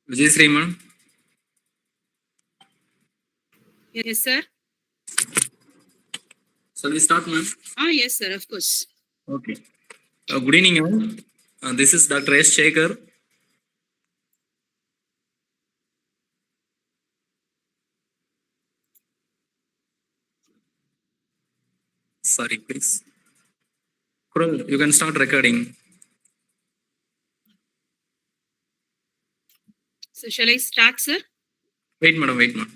Vijay ma'am. Yes, sir. Shall we start, ma'am? Yes, sir, of course. Okay. Good evening, all. This is Dr. S. Shekhar. Sorry, please. Kural, you can start recording. So shall I start, sir? Wait, madam, wait, madam.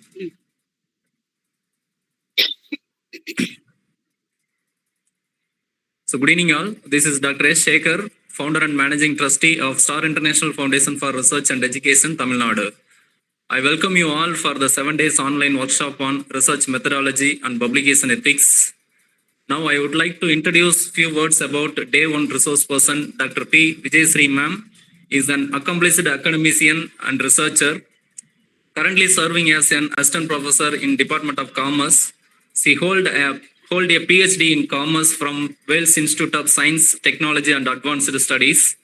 So, good evening, all. This is Dr. S. Shekhar, founder and managing trustee of Star International Foundation for Research and Education, Tamil Nadu. I welcome you all for the 7 days online workshop on research methodology and publication ethics. Now, I would like to introduce few words about Day-1 resource person, Dr. P. Vijay ma'am, is an accomplished academician and researcher, currently serving as an assistant professor in Department of Commerce. She hold a PhD in Commerce from Wales Institute of Science, Technology and Advanced Studies.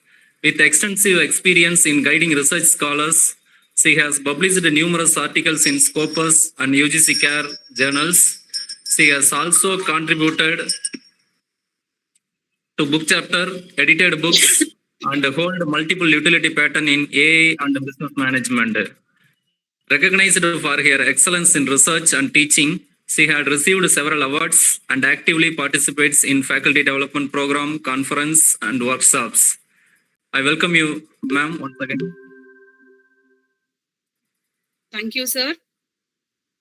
With extensive experience in guiding research scholars, she has published numerous articles in Scopus and UGC Care journals. She has also contributed to book chapter, edited books, and hold multiple utility patent in AI and business management. Recognized for her excellence in research and teaching, she had received several awards and actively participates in faculty development program, conference, and workshops. I welcome you, ma'am, once again. Thank you, sir.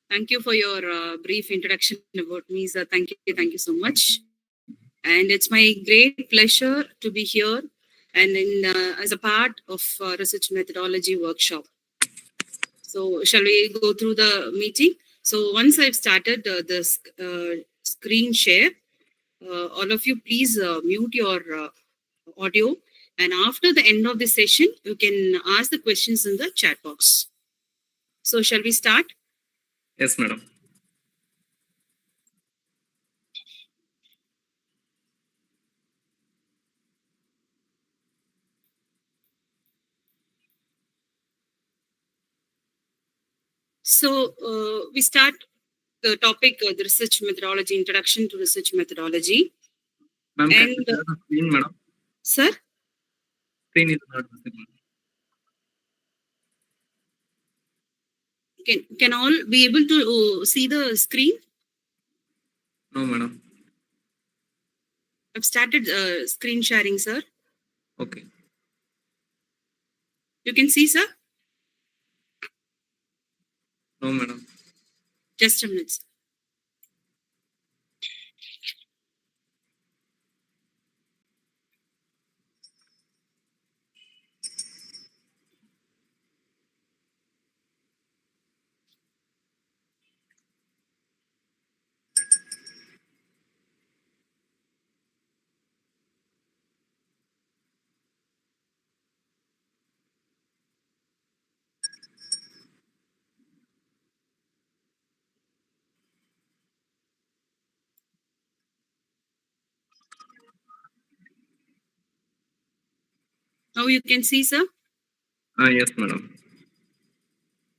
Thank you for your brief introduction about me, sir. Thank you so much. And it's my great pleasure to be here and as a part of research methodology workshop. So shall we go through the meeting? So once I've started the screen share, all of you please mute your audio. And after the end of the session, you can ask the questions in the chat box. So shall we start? Yes, madam. So we start the topic, the research methodology, introduction to research methodology. Ma'am, can you share the screen, madam? Sir? Screen is not visible. Can all be able to see the screen? No, madam. I've started screen sharing, sir. Okay. You can see, sir? No, madam. Just a minute. Now you can see, sir? Yes, madam.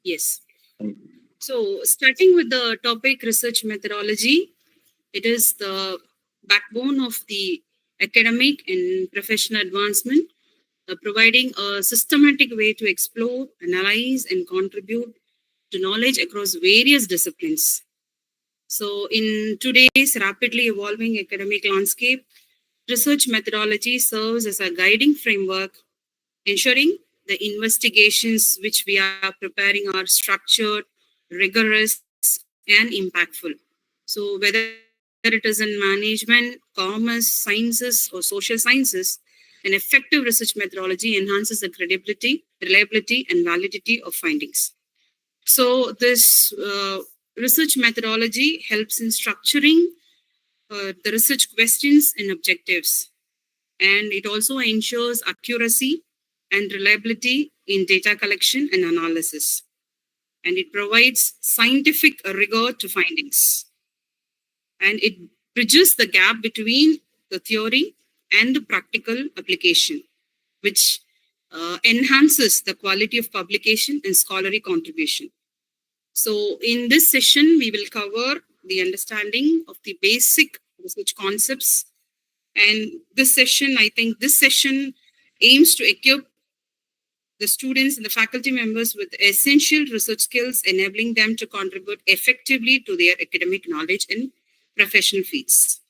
Yes. So starting with the topic research methodology, it is the backbone of the academic and professional advancement, providing a systematic way to explore, analyze, and contribute to knowledge across various disciplines. So in today's rapidly evolving academic landscape, research methodology serves as a guiding framework, ensuring the investigations which we are preparing are structured, rigorous, and impactful. So whether it is in management, commerce, sciences, or social sciences, an effective research methodology enhances the credibility, reliability, and validity of findings. So this research methodology helps in structuring the research questions and objectives. And it also ensures accuracy and reliability in data collection and analysis. And it provides scientific rigor to findings. And it bridges the gap between the theory and the practical application, which enhances the quality of publication and scholarly contribution. So in this session, we will cover the understanding of the basic research concepts. And this session aims to equip the students and the faculty members with essential research skills, enabling them to contribute effectively to their academic knowledge in professional fields.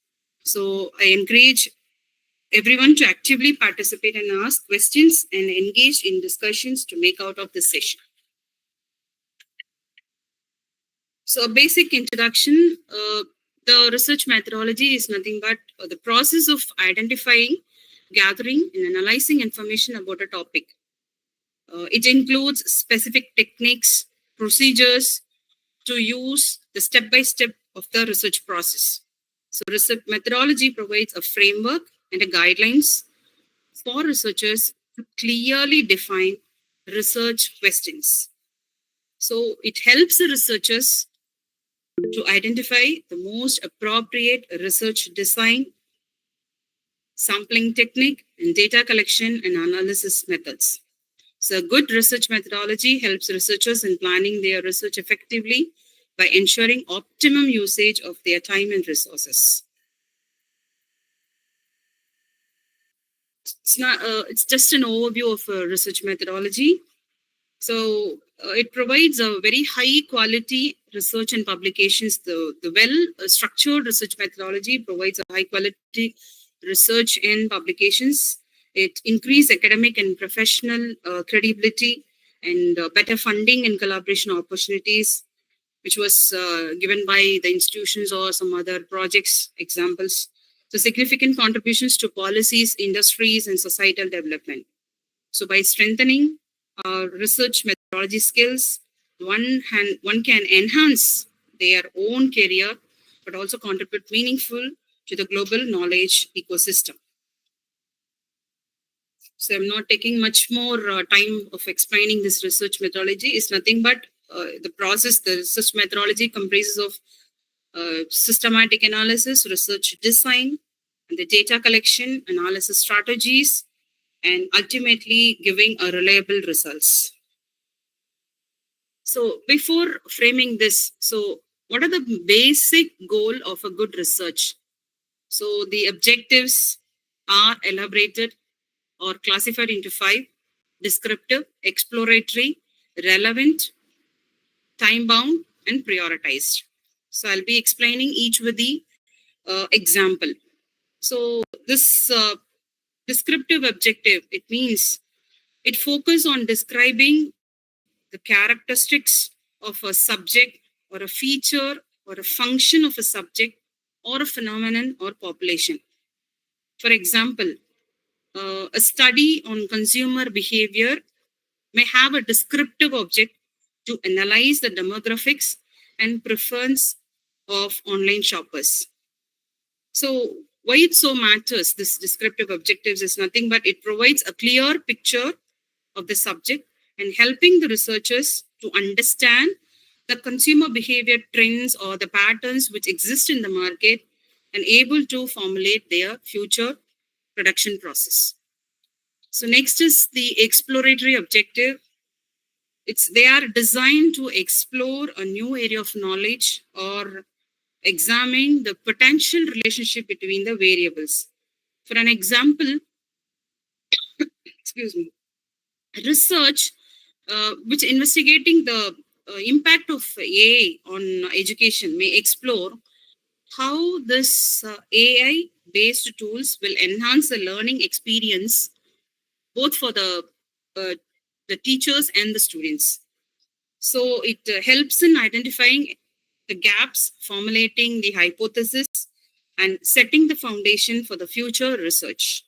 So I encourage everyone to actively participate and ask questions and engage in discussions to make out of this session. So a basic introduction, the research methodology is nothing but the process of identifying, gathering, and analyzing information about a topic. It includes specific techniques, procedures to use the step-by-step of the research process. So research methodology provides a framework and a guidelines for researchers to clearly define research questions. So it helps the researchers to identify the most appropriate research design, sampling technique, and data collection and analysis methods. So good research methodology helps researchers in planning their research effectively by ensuring optimum usage of their time and resources. It's just an overview of research methodology. So it provides a very high quality research and publications. The well-structured research methodology provides a high quality research and publications. It increases academic and professional credibility and better funding and collaboration opportunities, which was given by the institutions or some other projects examples. So significant contributions to policies, industries, and societal development. So by strengthening research methodology skills, one can enhance their own career, but also contribute meaningful to the global knowledge ecosystem. So I'm not taking much more time of explaining this research methodology. It's nothing but the process. The research methodology comprises of systematic analysis, research design, and the data collection, analysis strategies, and ultimately giving a reliable results. So before framing this, so what are the basic goal of a good research? So the objectives are elaborated or classified into 5: descriptive, exploratory, relevant, time-bound, and prioritized. So I'll be explaining each with the example. So this descriptive objective, it means it focuses on describing the characteristics of a subject or a feature or a function of a subject or a phenomenon or population. For example, a study on consumer behavior may have a descriptive object to analyze the demographics and preference of online shoppers. So why it so matters, this descriptive objectives is nothing but it provides a clear picture of the subject and helping the researchers to understand the consumer behavior trends or the patterns which exist in the market and able to formulate their future production process. So next is the exploratory objective. They are designed to explore a new area of knowledge or examine the potential relationship between the variables. For an example, excuse me, research which investigating the impact of AI on education may explore how this AI-based tools will enhance the learning experience both for the teachers and the students. So it helps in identifying the gaps, formulating the hypothesis, and setting the foundation for the future research.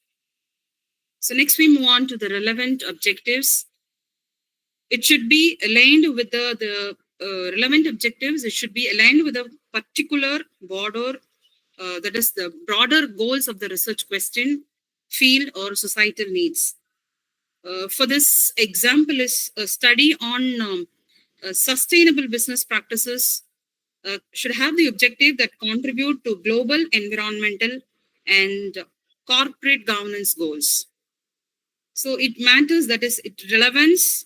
So next we move on to the relevant objectives. It should be aligned with the relevant objectives. It should be aligned with a particular border, that is the broader goals of the research question, field, or societal needs. For this example is a study on sustainable business practices should have the objective that contribute to global environmental and corporate governance goals. So it matters, that is, it relevance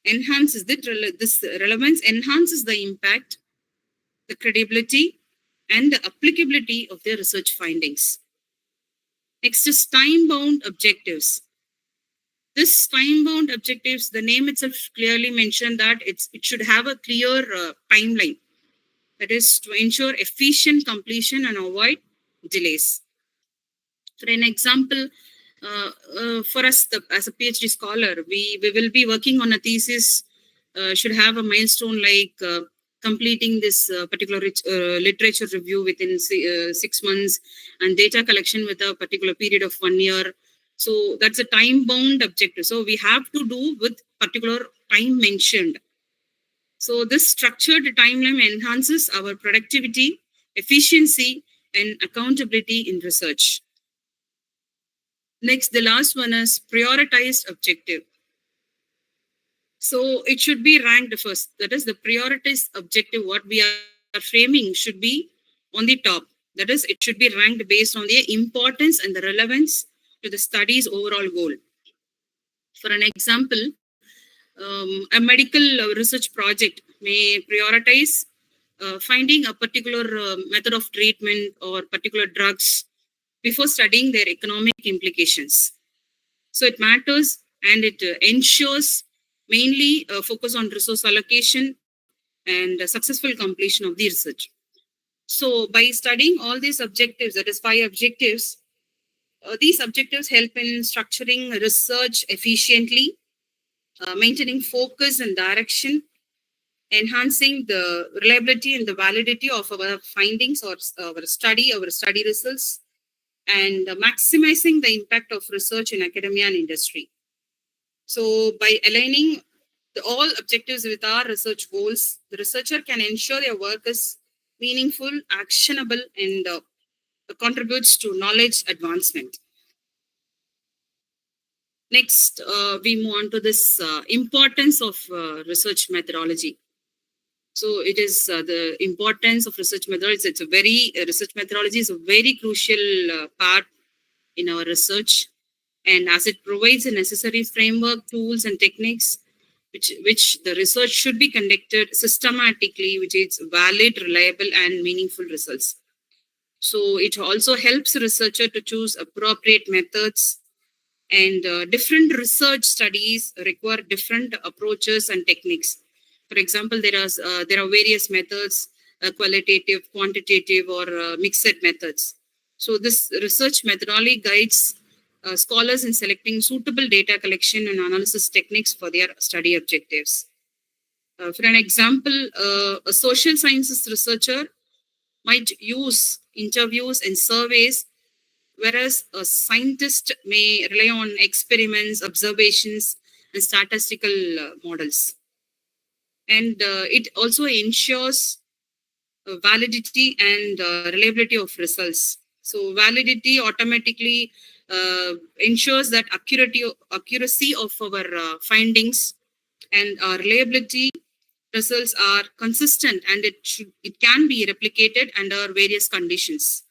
enhances this relevance enhances the impact, the credibility, and the applicability of their research findings. Next is time-bound objectives. This time-bound objectives, the name itself clearly mentioned that it should have a clear timeline. That is to ensure efficient completion and avoid delays. For an example, for us as a PhD scholar, we will be working on a thesis, should have a milestone like completing this particular literature review within 6 months and data collection with a particular period of 1 year. So that's a time-bound objective. So we have to do with particular time mentioned. So this structured timeline enhances our productivity, efficiency, and accountability in research. Next, the last one is prioritized objective. So it should be ranked first. That is, the prioritized objective, what we are framing should be on the top. That is, it should be ranked based on the importance and the relevance to the study's overall goal. For an example, a medical research project may prioritize finding a particular method of treatment or particular drugs before studying their economic implications. So it matters, and it ensures mainly focus on resource allocation and successful completion of the research. So by studying all these objectives, that is 5 objectives, these objectives help in structuring research efficiently, maintaining focus and direction, enhancing the reliability and the validity of our findings or our study results, and maximizing the impact of research in academia and industry. So by aligning all objectives with our research goals, the researcher can ensure their work is meaningful, actionable, and contributes to knowledge advancement. Next, we move on to this importance of research methodology. So it is the importance of research methodology. It's a very research methodology is a very crucial part in our research, and as it provides a necessary framework, tools, and techniques which the research should be conducted systematically, which is valid, reliable, and meaningful results. So it also helps the researcher to choose appropriate methods, and different research studies require different approaches and techniques. For example, there are various methods, qualitative, quantitative, or mixed methods. So this research methodology guides scholars in selecting suitable data collection and analysis techniques for their study objectives. For an example, a social sciences researcher might use interviews and surveys, whereas a scientist may rely on experiments, observations, and statistical models. And it also ensures validity and reliability of results. So validity automatically ensures that accuracy of our findings, and reliability results are consistent, and it can be replicated under various conditions.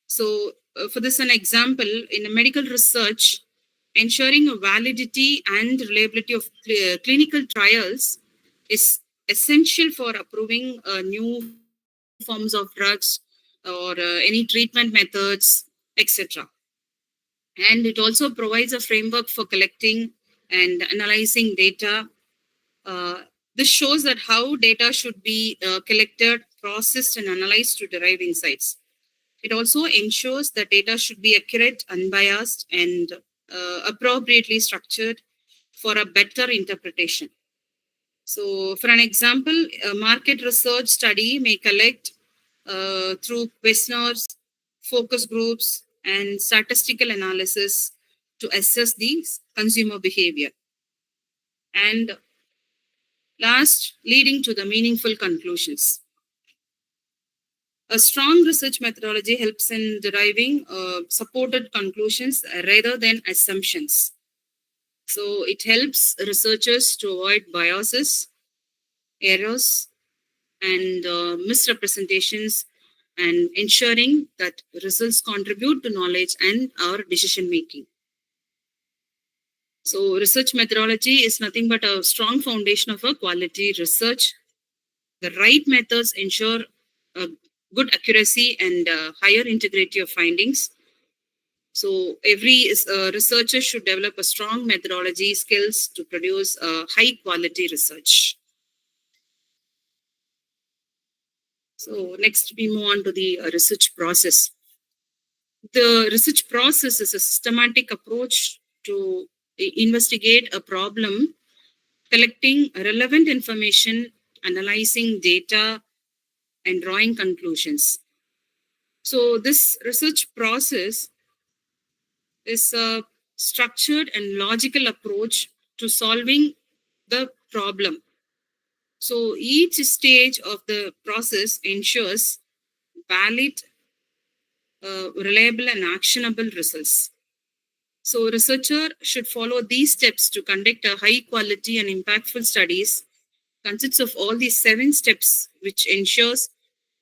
So for this an example, in a medical research, ensuring validity and reliability of clinical trials is essential for approving new forms of drugs or any treatment methods, etc. And it also provides a framework for collecting and analyzing data. This shows that how data should be collected, processed, and analyzed to derive insights. It also ensures that data should be accurate, unbiased, and appropriately structured for a better interpretation. So for an example, a market research study may collect through questionnaires, focus groups, and statistical analysis to assess the consumer behavior. And last, leading to the meaningful conclusions. A strong research methodology helps in deriving supported conclusions rather than assumptions. So it helps researchers to avoid biases, errors, and misrepresentations, and ensuring that results contribute to knowledge and our decision making. So research methodology is nothing but a strong foundation of a quality research. The right methods ensure good accuracy and higher integrity of findings. So every researcher should develop a strong methodology skills to produce high quality research. So next we move on to the research process. The research process is a systematic approach to investigate a problem, collecting relevant information, analyzing data, and drawing conclusions. So this research process is a structured and logical approach to solving the problem. So each stage of the process ensures valid, reliable, and actionable results. So researcher should follow these steps to conduct a high quality and impactful studies. Consists of all these 7 steps, which ensures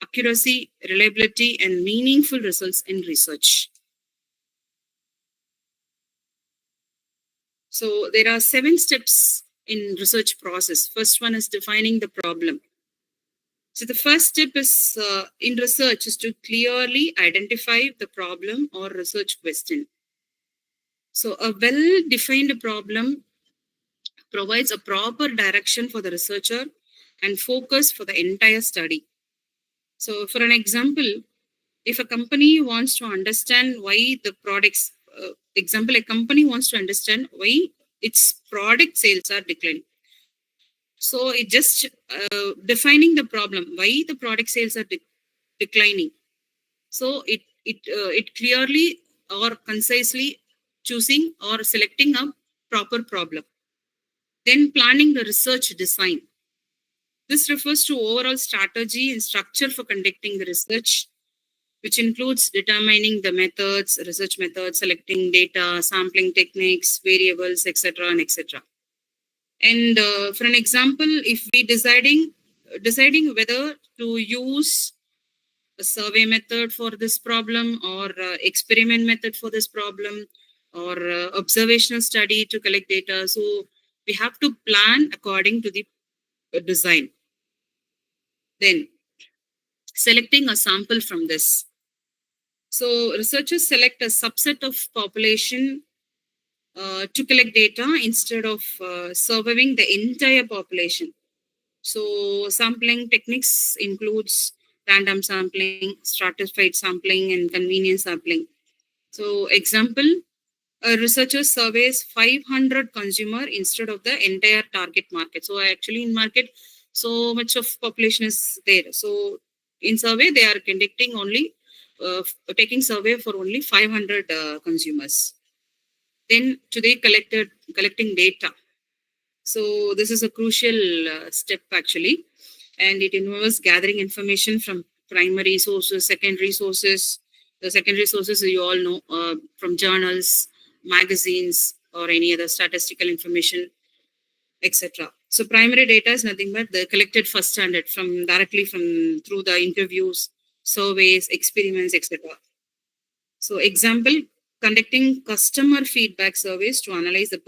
accuracy, reliability, and meaningful results in research. So there are 7 steps in research process. First one is defining the problem. So the first step is in research is to clearly identify the problem or research question. So a well-defined problem provides a proper direction for the researcher and focus for the entire study. So for an example, if a company wants to understand why the products, a company wants to understand why its product sales are declining. So it just defining the problem, why the product sales are declining. So it clearly or concisely choosing or selecting a proper problem. Then planning the research design. This refers to overall strategy and structure for conducting the research, which includes determining the methods, research methods, selecting data, sampling techniques, variables, etc. and etc. And for an example, if we deciding whether to use a survey method for this problem or experiment method for this problem or observational study to collect data, so we have to plan according to the design. Then selecting a sample from this. So researchers select a subset of population to collect data instead of surveying the entire population. So sampling techniques includes random sampling, stratified sampling, and convenience sampling. So example, a researcher surveys 500 consumer instead of the entire target market. So actually in market, so much of population is there. So in survey, they are conducting only, taking survey for only 500 consumers. Then today collecting data. So this is a crucial step actually, and it involves gathering information from primary sources, secondary sources. The secondary sources you all know from journals, magazines, or any other statistical information, etc. So primary data is nothing but the collected first standard from directly from through the interviews, surveys, experiments, etc. So example, conducting customer feedback surveys to analyze the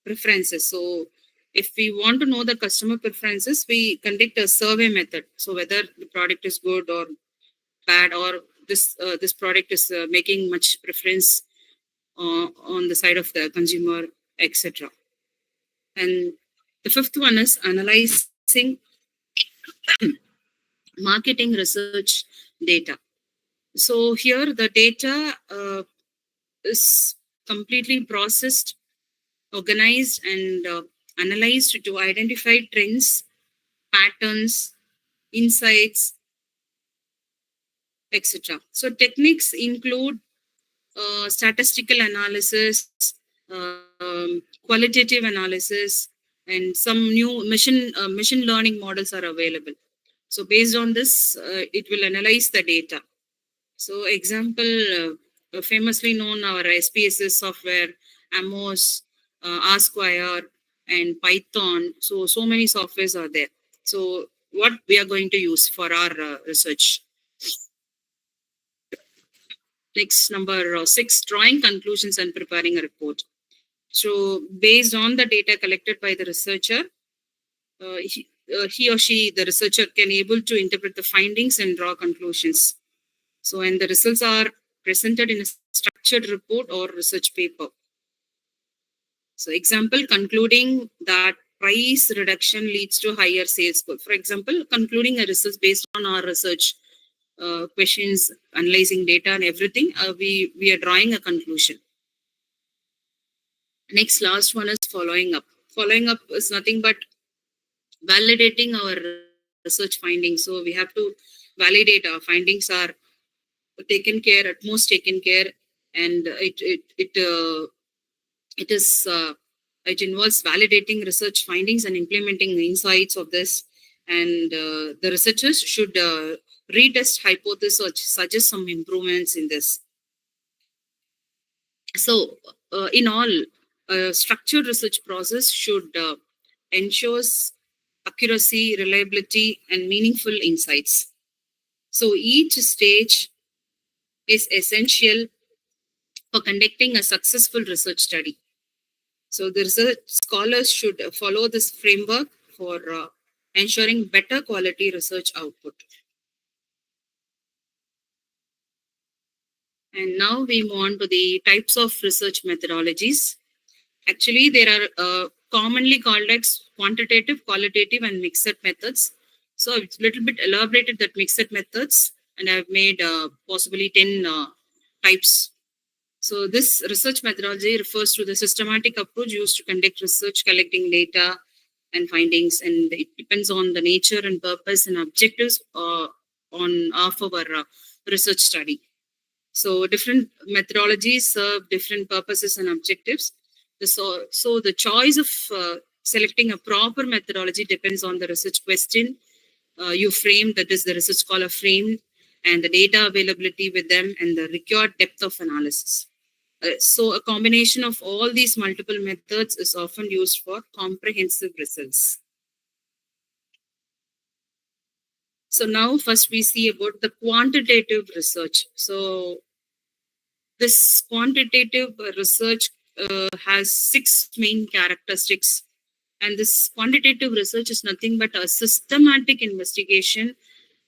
preferences. So if we want to know the customer preferences, we conduct a survey method. So whether the product is good or bad, or this product is making much preference on the side of the consumer, etc. And the fifth one is analyzing marketing research data. So here the data is completely processed, organized, and analyzed to identify trends, patterns, insights, etc. So techniques include statistical analysis, qualitative analysis, and some new machine learning models are available. So based on this, it will analyze the data. So example, famously known our SPSS software, Amos, R Square, and Python. So many softwares are there. So what we are going to use for our research. Next, number 6, drawing conclusions and preparing a report. So based on the data collected by the researcher, he or she, the researcher, can able to interpret the findings and draw conclusions. So, and the results are presented in a structured report or research paper. So, example, concluding that price reduction leads to higher sales goal. For example, concluding a research based on our research questions, analyzing data and everything, we are drawing a conclusion. Next, last one is following up. Following up is nothing but validating our research findings. So we have to validate our findings are taken care, at most taken care, and it involves validating research findings and implementing the insights of this. And the researchers should retest hypothesis or suggest some improvements in this. So, in all, structured research process should ensures accuracy, reliability, and meaningful insights. So each stage is essential for conducting a successful research study. So the research scholars should follow this framework for ensuring better quality research output. And now we move on to the types of research methodologies. Actually, there are commonly called as quantitative, qualitative, and mixed methods. So it's a little bit elaborated that mixed methods, and I've made possibly 10 types. So this research methodology refers to the systematic approach used to conduct research, collecting data and findings, and it depends on the nature and purpose and objectives of our research study. So different methodologies serve different purposes and objectives. So the choice of selecting a proper methodology depends on the research question you frame, that is the research scholar framed, and the data availability with them, and the required depth of analysis. So a combination of all these multiple methods is often used for comprehensive results. So now first we see about the quantitative research. So this quantitative research has 6 main characteristics. And this quantitative research is nothing but a systematic investigation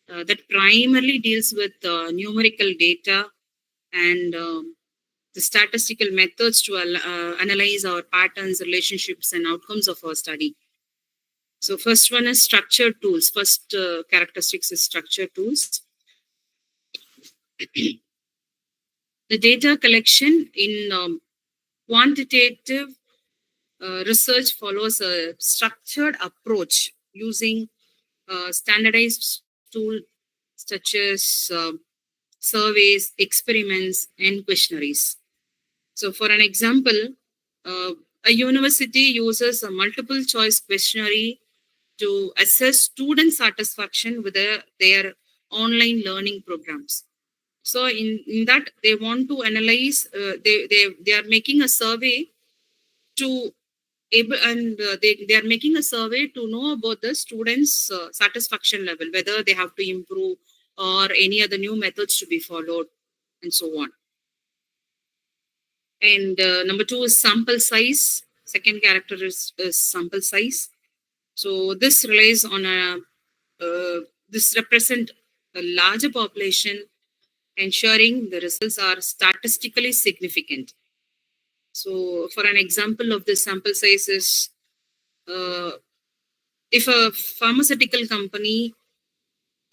that primarily deals with numerical data and the statistical methods to analyze our patterns, relationships, and outcomes of our study. So first one is structured tools. First characteristics is structured tools. The data collection in quantitative research follows a structured approach using standardized tools such as surveys, experiments, and questionnaires. So for an example, a university uses a multiple choice questionnaire to assess student satisfaction with their online learning programs. So in that, they want to analyze, they are making a survey to they are making a survey to know about the students' satisfaction level, whether they have to improve or any other new methods to be followed, and so on. And number 2 is sample size. Second character is sample size. So this relies on this represent a larger population, ensuring the results are statistically significant. So for an example of this sample size is, if a pharmaceutical company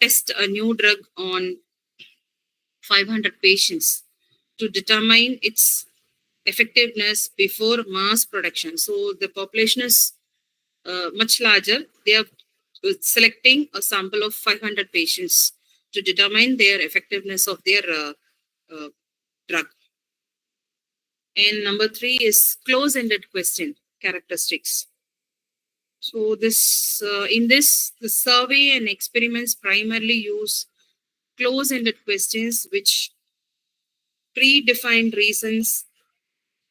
tests a new drug on 500 patients to determine its effectiveness before mass production. So the population is much larger. They are selecting a sample of 500 patients to determine their effectiveness of their drug. And number 3 is close-ended question characteristics. So this in this, the survey and experiments primarily use close-ended questions which predefined reasons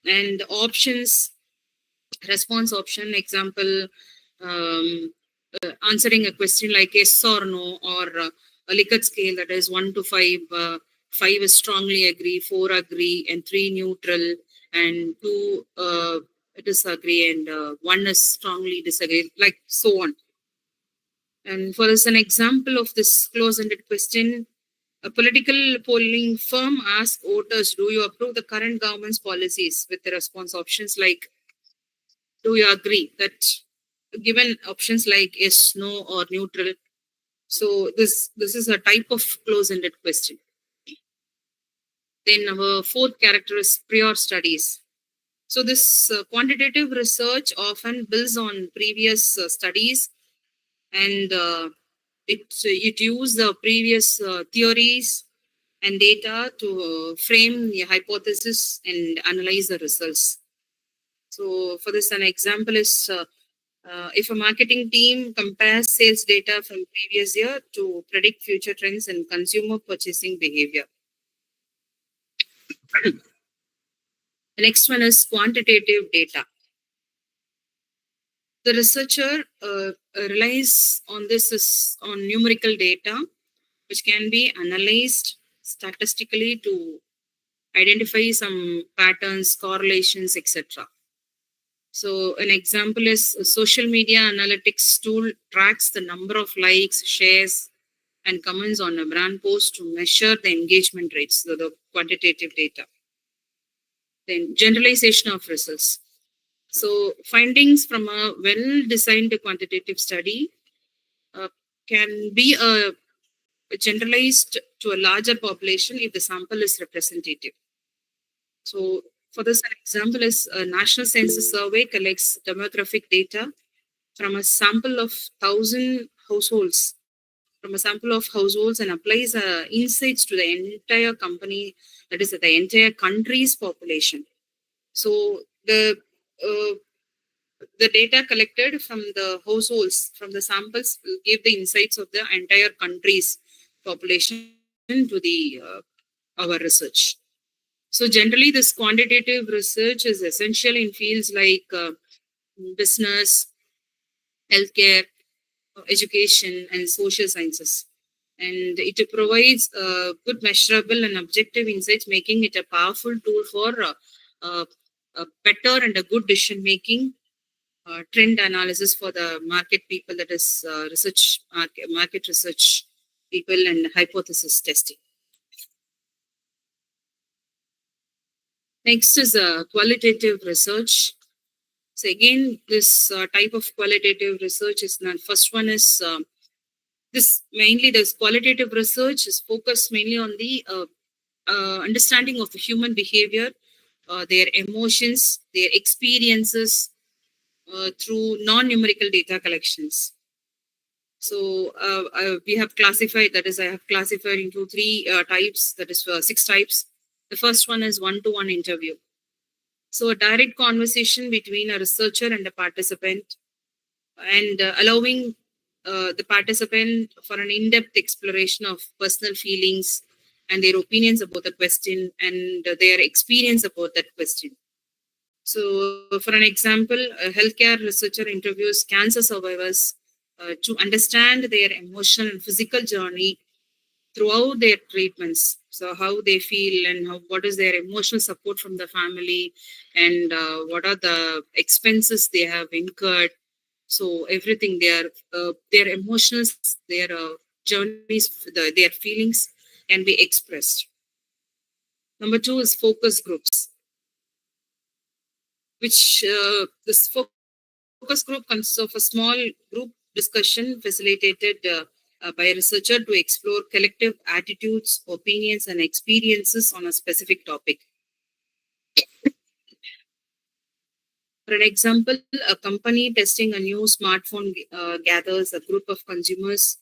and options, response option. Example, answering a question like yes or no, or a Likert scale that is 1 to 5. 5 is strongly agree, 4 agree, and 3 neutral, and 2 disagree, and 1 is strongly disagree, like so on. And for as an example of this close-ended question, a political polling firm asked voters, do you approve the current government's policies, with the response options like, do you agree? That given options like yes, no, or neutral. So this is a type of close-ended question. Then our fourth character is prior studies. So this quantitative research often builds on previous studies, and it uses the previous theories and data to frame the hypothesis and analyze the results. So for this, an example is if a marketing team compares sales data from previous year to predict future trends in consumer purchasing behavior. The next one is quantitative data. The researcher relies on this is on numerical data, which can be analyzed statistically to identify some patterns, correlations, etc. So an example is a social media analytics tool tracks the number of likes, shares, and comments on a brand post to measure the engagement rates, so the quantitative data. Then generalization of results. So findings from a well-designed quantitative study uh, can be generalized to a larger population if the sample is representative. So for this, an example is a national census survey collects demographic data from a sample of 1,000 households, and applies insights to the entire company, that is the entire country's population. So the data collected from the households, from the samples, will give the insights of the entire country's population to the our research. So generally, this quantitative research is essential in fields like business, healthcare, education, and social sciences. And it provides good measurable and objective insights, making it a powerful tool for a better and a good decision making, trend analysis for the market people, that is market research people, and hypothesis testing. Next is qualitative research. So again, this type of qualitative research is not. First one is this qualitative research is focused mainly on the understanding of the human behavior, their emotions, their experiences through non-numerical data collections. So we have classified, that is, I have classified into three types, that is 6 types. The first one is one-to-one interview. So a direct conversation between a researcher and a participant, and allowing the participant for an in-depth exploration of personal feelings and their opinions about the question and their experience about that question. So for an example, a healthcare researcher interviews cancer survivors to understand their emotional and physical journey throughout their treatments. So how they feel, and what is their emotional support from the family, and what are the expenses they have incurred. So everything, their emotions, their journeys, their feelings can be expressed. Number 2 is focus groups, which this focus group consists of a small group discussion facilitated by a researcher to explore collective attitudes, opinions, and experiences on a specific topic. For an example, a company testing a new smartphone gathers a group of consumers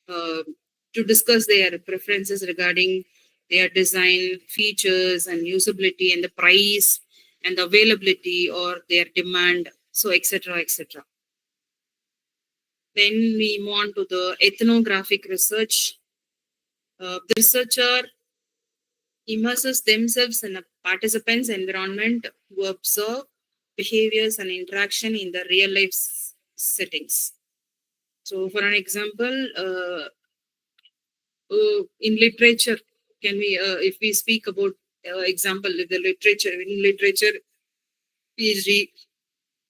to discuss their preferences regarding their design, features, and usability, and the price, and the availability or their demand, so etc. etc. Then we move on to the ethnographic research. The researcher immerses themselves in a participant's environment to observe behaviors and interaction in the real life settings. So, for an example, in literature, can we, if we speak about example, the literature in literature, PhD,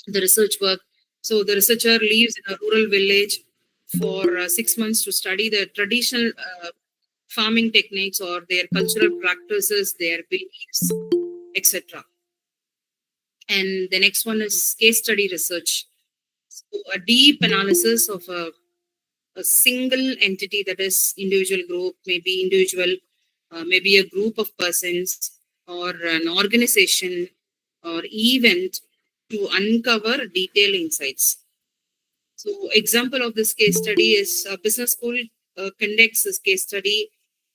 the research work. So the researcher lives in a rural village for 6 months to study the traditional farming techniques or their cultural practices, their beliefs, etc. And the next one is case study research. So a deep analysis of a single entity, that is individual group, maybe individual, maybe a group of persons or an organization or event to uncover detailed insights. So example of this case study is a business school conducts this case study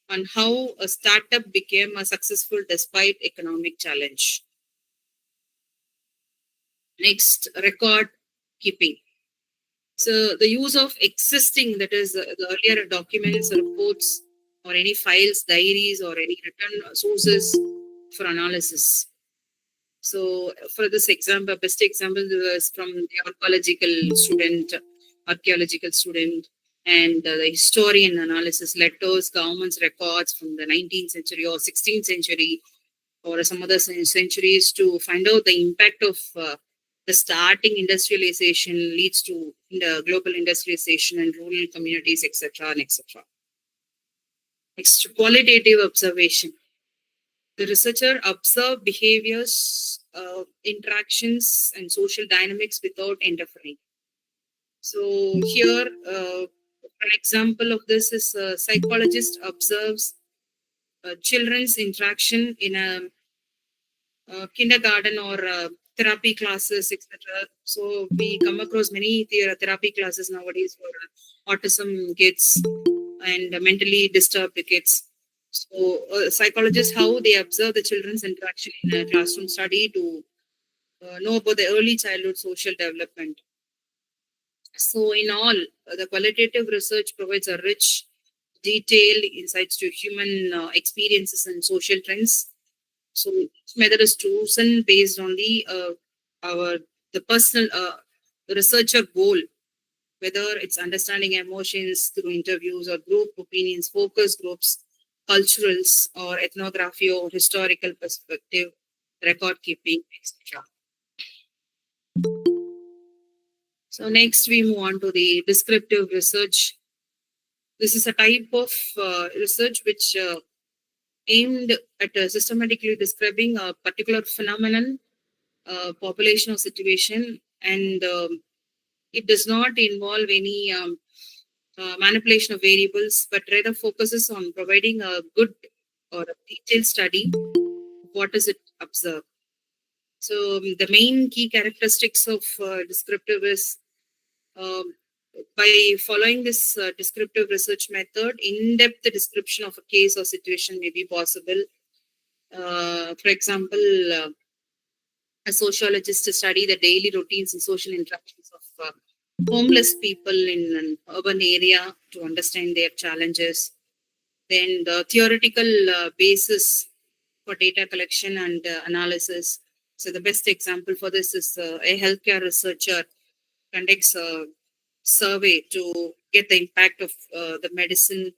on how a startup became a successful despite economic challenge. Next, record keeping. So the use of existing, that is the earlier documents, reports, or any files, diaries, or any written sources for analysis. So for this example, best example was from the archaeological student, and the historian analysis, letters, government's records from the 19th century or 16th century or some other centuries to find out the impact of the starting industrialization leads to the global industrialization and rural communities, etc. and etc. Next, qualitative observation. The researcher observed behaviors, interactions, and social dynamics without interfering. So here, an example of this is a psychologist observes children's interaction in a kindergarten or therapy classes, etc. So we come across many therapy classes nowadays for autism kids and mentally disturbed kids. So psychologists, how they observe the children's interaction in a classroom study to know about the early childhood social development. So in all, the qualitative research provides a rich, detailed insights to human experiences and social trends. So each method is chosen based on the personal researcher goal, whether it's understanding emotions through interviews or group opinions, focus groups, culturals or ethnography or historical perspective, record keeping, etc. So next we move on to the descriptive research. This is a type of research which aimed at systematically describing a particular phenomenon, population or situation, and it does not involve any manipulation of variables, but rather focuses on providing a good or a detailed study of what is it observed. So the main key characteristics of descriptive is by following this descriptive research method, in-depth description of a case or situation may be possible. For example, a sociologist to study the daily routines and social interactions of homeless people in an urban area to understand their challenges. Then the theoretical basis for data collection and analysis. So the best example for this is a healthcare researcher conducts a survey to get the impact of the medicine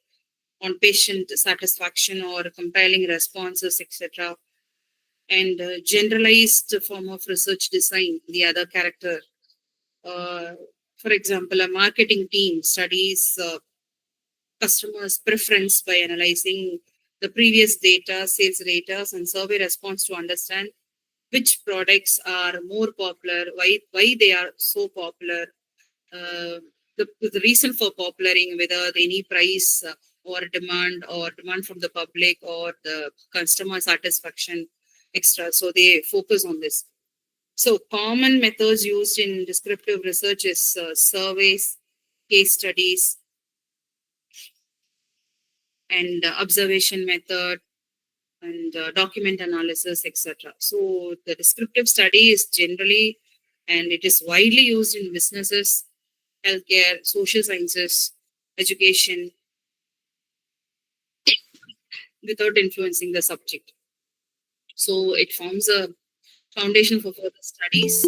on patient satisfaction or compelling responses, etc. And generalized form of research design, the other character. For example, a marketing team studies customers' preference by analyzing the previous data, sales data, and survey response to understand which products are more popular, why they are so popular, the reason for popularing, whether any price or demand from the public or the customer satisfaction, extra. So they focus on this. So common methods used in descriptive research is surveys, case studies, and observation method, and document analysis, etc. So the descriptive study is generally, and it is widely used in businesses, healthcare, social sciences, education, without influencing the subject. So it forms a foundation for further studies,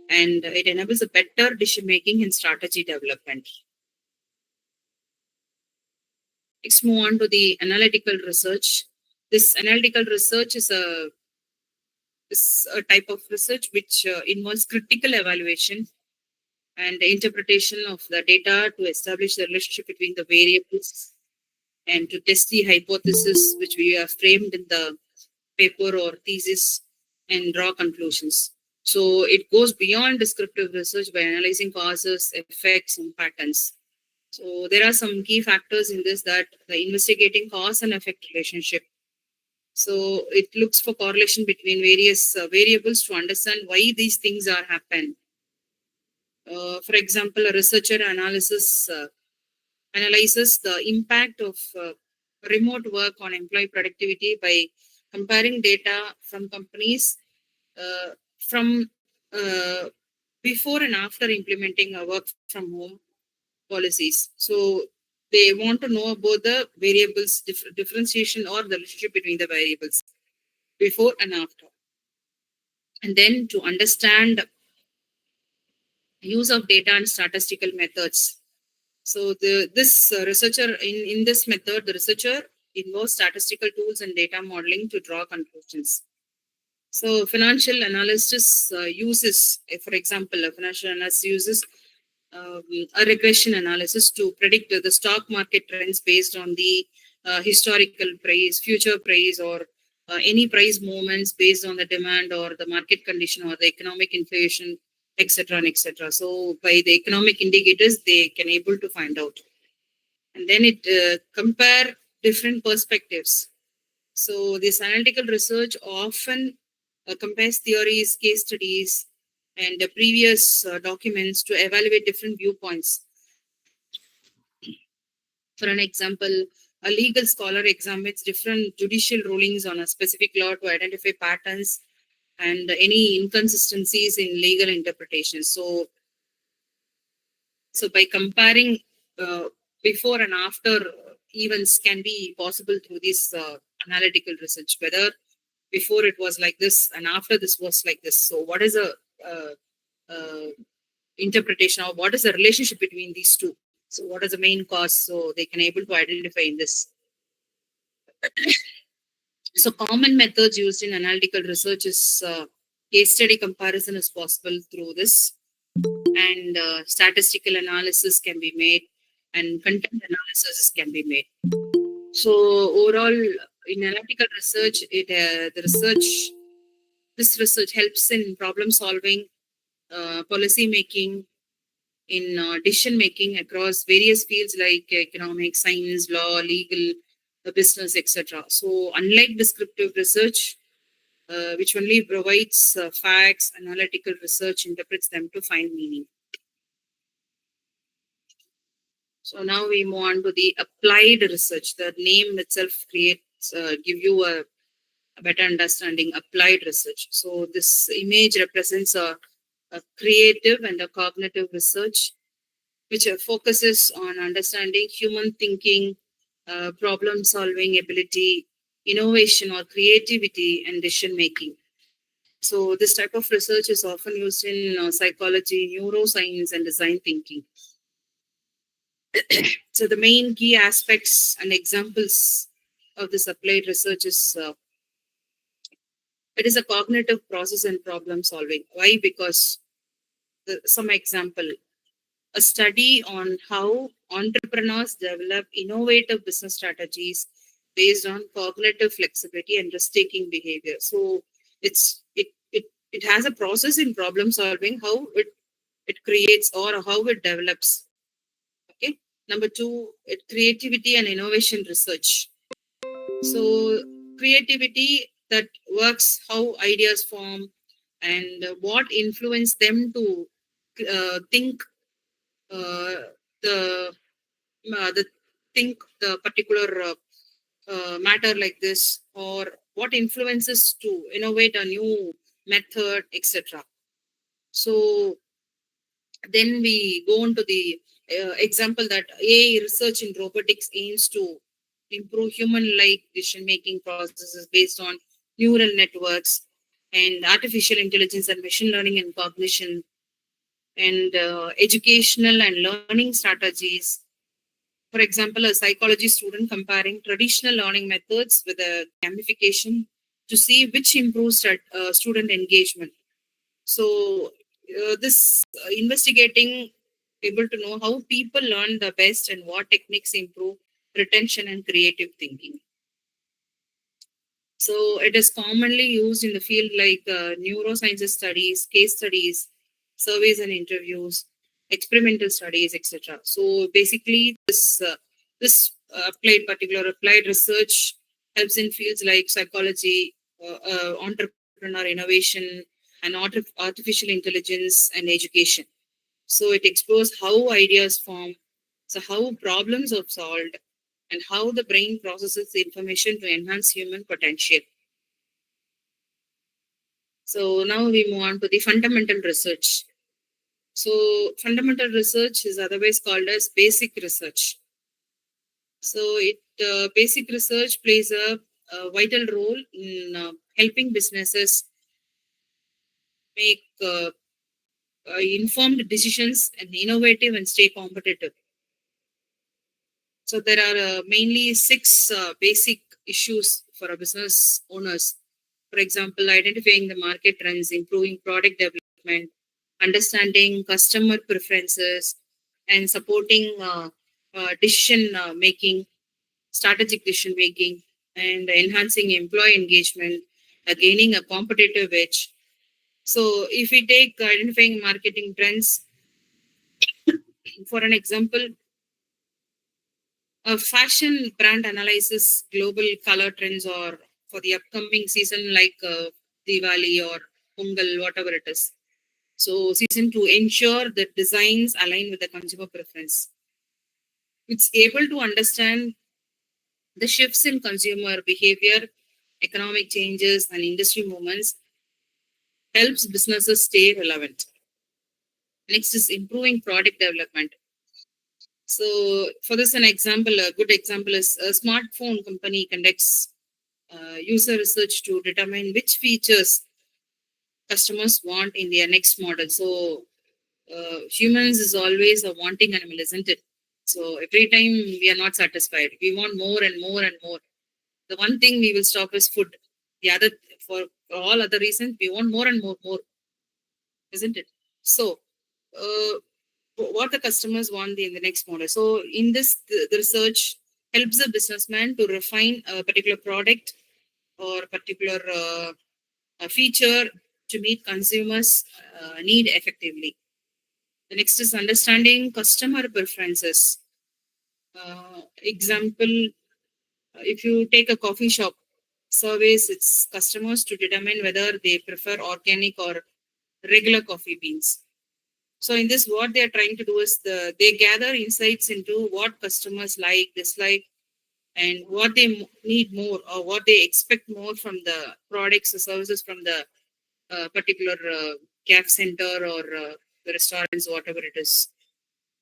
and it enables a better decision making and strategy development. Next, move on to the analytical research. This analytical research is a type of research which involves critical evaluation and interpretation of the data to establish the relationship between the variables and to test the hypothesis which we have framed in the paper or thesis and draw conclusions. So it goes beyond descriptive research by analyzing causes, effects, and patterns. So there are some key factors in this, that the investigating cause and effect relationship. So it looks for correlation between various variables to understand why these things are happen. For example, a researcher analyzes the impact of remote work on employee productivity by comparing data from companies from before and after implementing a work from home policies. So they want to know about the variables, differentiation or the relationship between the variables before and after. And then to understand use of data and statistical methods. So this researcher in this method, the researcher involves statistical tools and data modeling to draw conclusions. So financial analysis uses, for example, a financial analyst uses a regression analysis to predict the stock market trends based on the historical price, future price, or any price movements based on the demand or the market condition or the economic inflation, etc. and etc. So by the economic indicators, they can able to find out. And then it compare different perspectives. So this analytical research often compares theories, case studies, and the previous documents to evaluate different viewpoints. For an example, a legal scholar examines different judicial rulings on a specific law to identify patterns and any inconsistencies in legal interpretation. So by comparing before and after events can be possible through this analytical research, whether before it was like this and after this was like this. So what is a interpretation of what is the relationship between these two? So what is the main cause? So they can able to identify in this. So common methods used in analytical research is case study comparison is possible through this, and statistical analysis can be made, and content analysis can be made. So overall, in analytical research, this research helps in problem solving, policy making, in decision making across various fields like economics, science, law, legal, business, etc. So unlike descriptive research, which only provides facts, analytical research interprets them to find meaning. So now we move on to the applied research. The name itself give you a better understanding. Applied research. So this image represents a creative and a cognitive research, which focuses on understanding human thinking, problem solving ability, innovation or creativity, and decision making. So this type of research is often used in psychology, neuroscience, and design thinking. So the main key aspects and examples of this applied research is it is a cognitive process and problem solving. Why? Because some example, a study on how entrepreneurs develop innovative business strategies based on cognitive flexibility and risk-taking behavior. So it has a process in problem solving, how it creates or how it develops. Okay. Number two, creativity and innovation research. So creativity that works how ideas form and what influence them to think the think the particular matter like this, or what influences to innovate a new method, etc. So then we go on to the example that AI research in robotics aims to improve human-like decision-making processes based on neural networks and artificial intelligence and machine learning and cognition, and educational and learning strategies For example, a psychology student comparing traditional learning methods with a gamification to see which improves student engagement. So, this investigating able to know how people learn the best and what techniques improve retention and creative thinking. So it is commonly used in the field like neurosciences studies, case studies, surveys and interviews, experimental studies, etc. So basically, applied research helps in fields like psychology, entrepreneur innovation, and artificial intelligence and education. So it explores how ideas form, so how problems are solved, and how the brain processes the information to enhance human potential. So now we move on to the fundamental research. So fundamental research is otherwise called as basic research. So basic research plays a vital role in helping businesses make informed decisions and innovative and stay competitive. So there are mainly six basic issues for a business owners. For example, identifying the market trends, improving product development, understanding customer preferences, and supporting decision making, strategic decision making, and enhancing employee engagement, gaining a competitive edge. So, if we take identifying marketing trends, for an example, a fashion brand analyzes global color trends or for the upcoming season like Diwali or Pongal, whatever it is. So season to ensure that designs align with the consumer preference. It's able to understand the shifts in consumer behavior, economic changes, and industry movements, helps businesses stay relevant. Next is improving product development. So for this, a good example is a smartphone company conducts user research to determine which features customers want in their next model. So humans is always a wanting animal, isn't it? So every time we are not satisfied, we want more and more and more. The one thing we will stop is food. The other, for all other reasons, we want more and more, isn't it? So, uh, what the customers want in the next model. So, in this, the research helps the businessman to refine a particular product or particular a feature to meet consumers' need effectively. The next is understanding customer preferences. Example, if you take a coffee shop, surveys its customers to determine whether they prefer organic or regular coffee beans. So in this, what they are trying to do is they gather insights into what customers like, dislike, and what they need more or what they expect more from the products or services from the particular cafe center or the restaurants, whatever it is.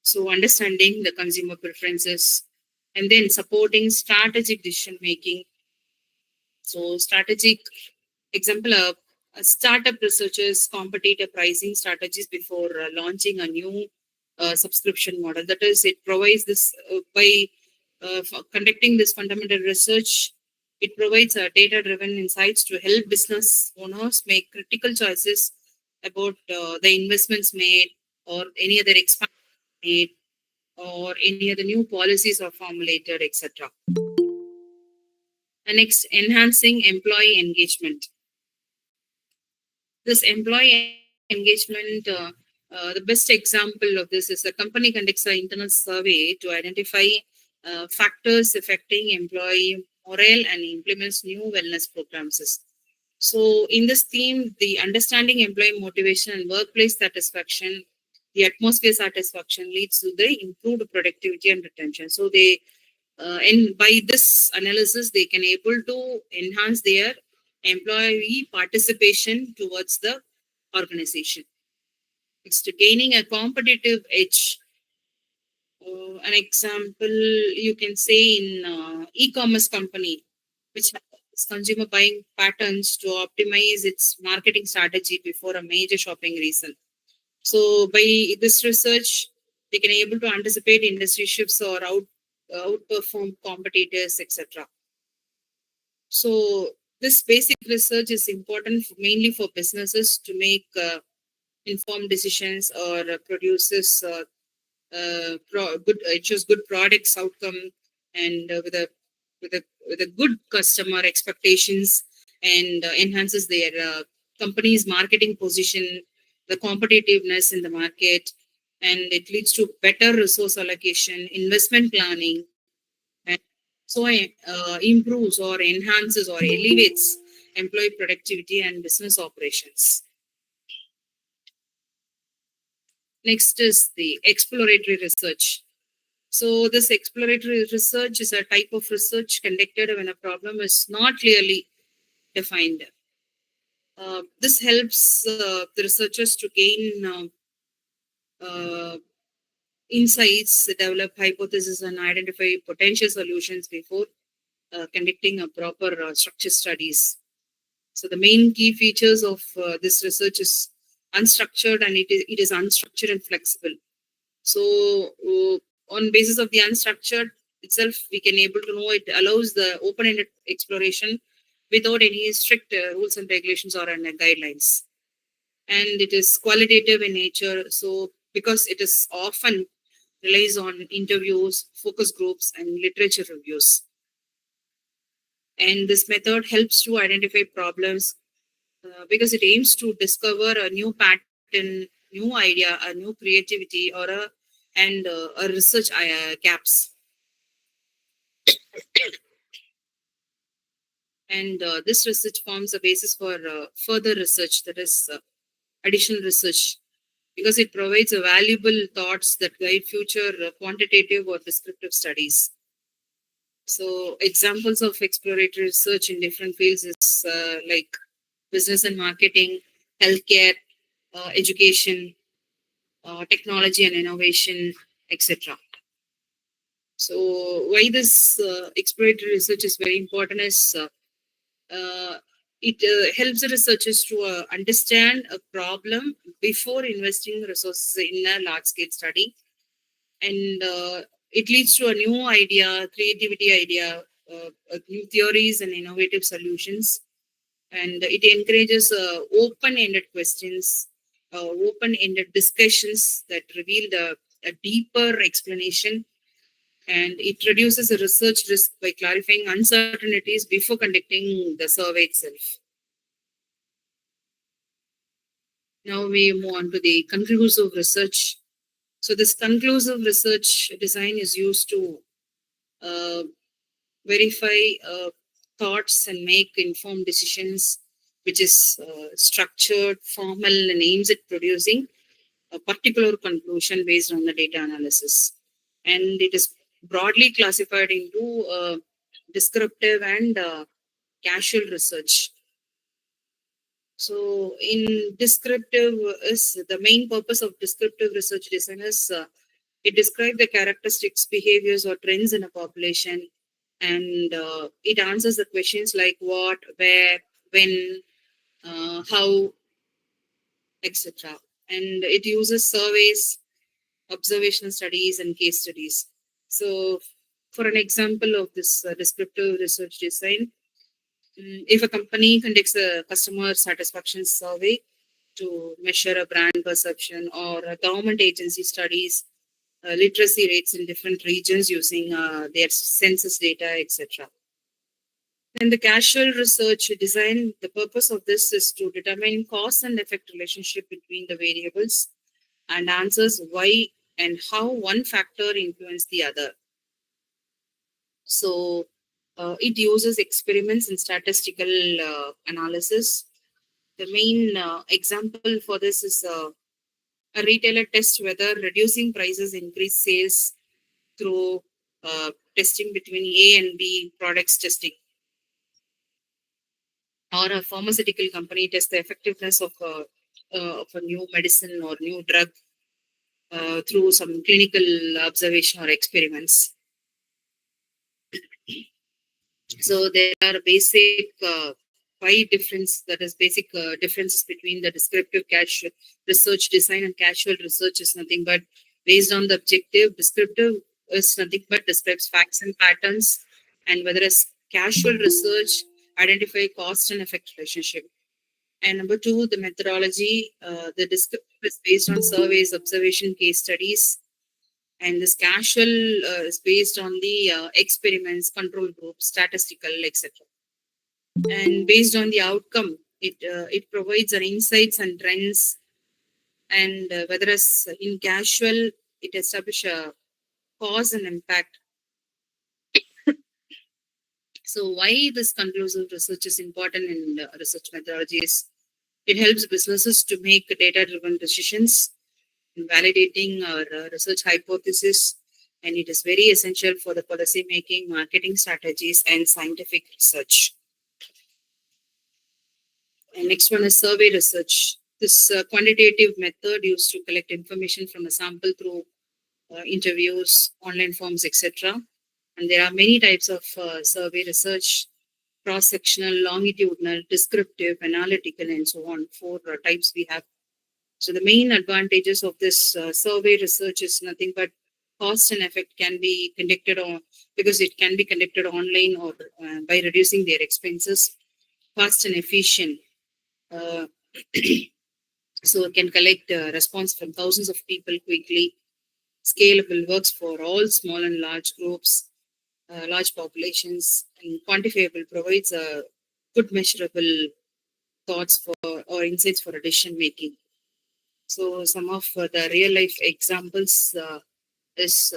So understanding the consumer preferences and then supporting strategic decision making. So strategic example, a startup researchers competitive pricing strategies before launching a new subscription model. That is, it provides this by conducting this fundamental research. It provides data-driven insights to help business owners make critical choices about the investments made or any other expansion made or any other new policies are formulated, etc. And next, enhancing employee engagement. This employee engagement, the best example of this is a company conducts an internal survey to identify factors affecting employee morale and implements new wellness programs. So, in this theme, the understanding employee motivation and workplace satisfaction, the atmosphere satisfaction leads to the improved productivity and retention. So, and by this analysis, they can able to enhance their employee participation towards the organization. It's to gaining a competitive edge. An example you can say in e-commerce company, which has consumer buying patterns to optimize its marketing strategy before a major shopping reason. So by this research, they can able to anticipate industry shifts or outperform competitors, etc. So this basic research is important mainly for businesses to make informed decisions or produces good ensures good products outcome, and with a good customer expectations, and enhances their company's marketing position, the competitiveness in the market, and it leads to better resource allocation, investment planning, and so improves or enhances or elevates employee productivity and business operations. Next is the exploratory research. So this exploratory research is a type of research conducted when a problem is not clearly defined. This helps the researchers to gain insights, develop hypotheses, and identify potential solutions before conducting a proper structure studies. So the main key features of this research is unstructured, and it is unstructured and flexible. So on basis of the unstructured itself, we can able to know it allows the open-ended exploration without any strict rules and regulations or guidelines. And it is qualitative in nature. So because it is often relies on interviews, focus groups, and literature reviews. And this method helps to identify problems because it aims to discover a new pattern, new idea, a new creativity, or a research gaps. And this research forms a basis for further research, that is additional research, because it provides a valuable thoughts that guide future quantitative or descriptive studies. So examples of exploratory research in different fields is like business and marketing, healthcare, education, technology and innovation, etc. So why this exploratory research is very important is it helps the researchers to understand a problem before investing resources in a large scale study, and it leads to a new idea, creativity idea, new theories and innovative solutions, and it encourages open-ended questions, open-ended discussions that reveal a deeper explanation, and it reduces the research risk by clarifying uncertainties before conducting the survey itself. Now we move on to the conclusive research. So this conclusive research design is used to verify thoughts and make informed decisions, which is structured, formal, and aims at producing a particular conclusion based on the data analysis. And it is broadly classified into descriptive and casual research. So in descriptive is the main purpose of descriptive research design is it describes the characteristics, behaviors, or trends in a population, and it answers the questions like what, where, when, how, etc. And it uses surveys, observational studies, and case studies. So for an example of this descriptive research design, if a company conducts a customer satisfaction survey to measure a brand perception, or a government agency studies literacy rates in different regions using their census data, etc. In the casual research design, the purpose of this is to determine cause and effect relationship between the variables and answers why and how one factor influenced the other. So it uses experiments and statistical analysis. The main example for this is a retailer tests whether reducing prices increase sales through testing between A and B products testing. Or a pharmaceutical company tests the effectiveness of a new medicine or new drug through some clinical observation or experiments. So there are basic five difference, that is basic differences between the descriptive casual research design and casual research is nothing but based on the objective. Descriptive is nothing but describes facts and patterns, and whether as casual research identify cost and effect relationship. And number two, the methodology, the descriptive is based on surveys, observation, case studies, and this casual is based on the experiments, control groups, statistical, etc. And based on the outcome, it provides an insights and trends, and whether as in casual, it establishes a cause and impact. So why this conclusive research is important in research methodologies? It helps businesses to make data-driven decisions in validating our research hypothesis, and it is very essential for the policy making, marketing strategies, and scientific research. And next one is survey research. This quantitative method used to collect information from a sample through interviews, online forms, etc. And there are many types of survey research: cross-sectional, longitudinal, descriptive, analytical, and so on. Four types we have. So the main advantages of this survey research is nothing but cost and effect can be conducted on, because it can be conducted online or by reducing their expenses. Fast and efficient. So it can collect response from thousands of people quickly. Scalable, works for all small and large groups, large populations, and quantifiable, provides a good measurable thoughts for or insights for decision making. So some of the real life examples is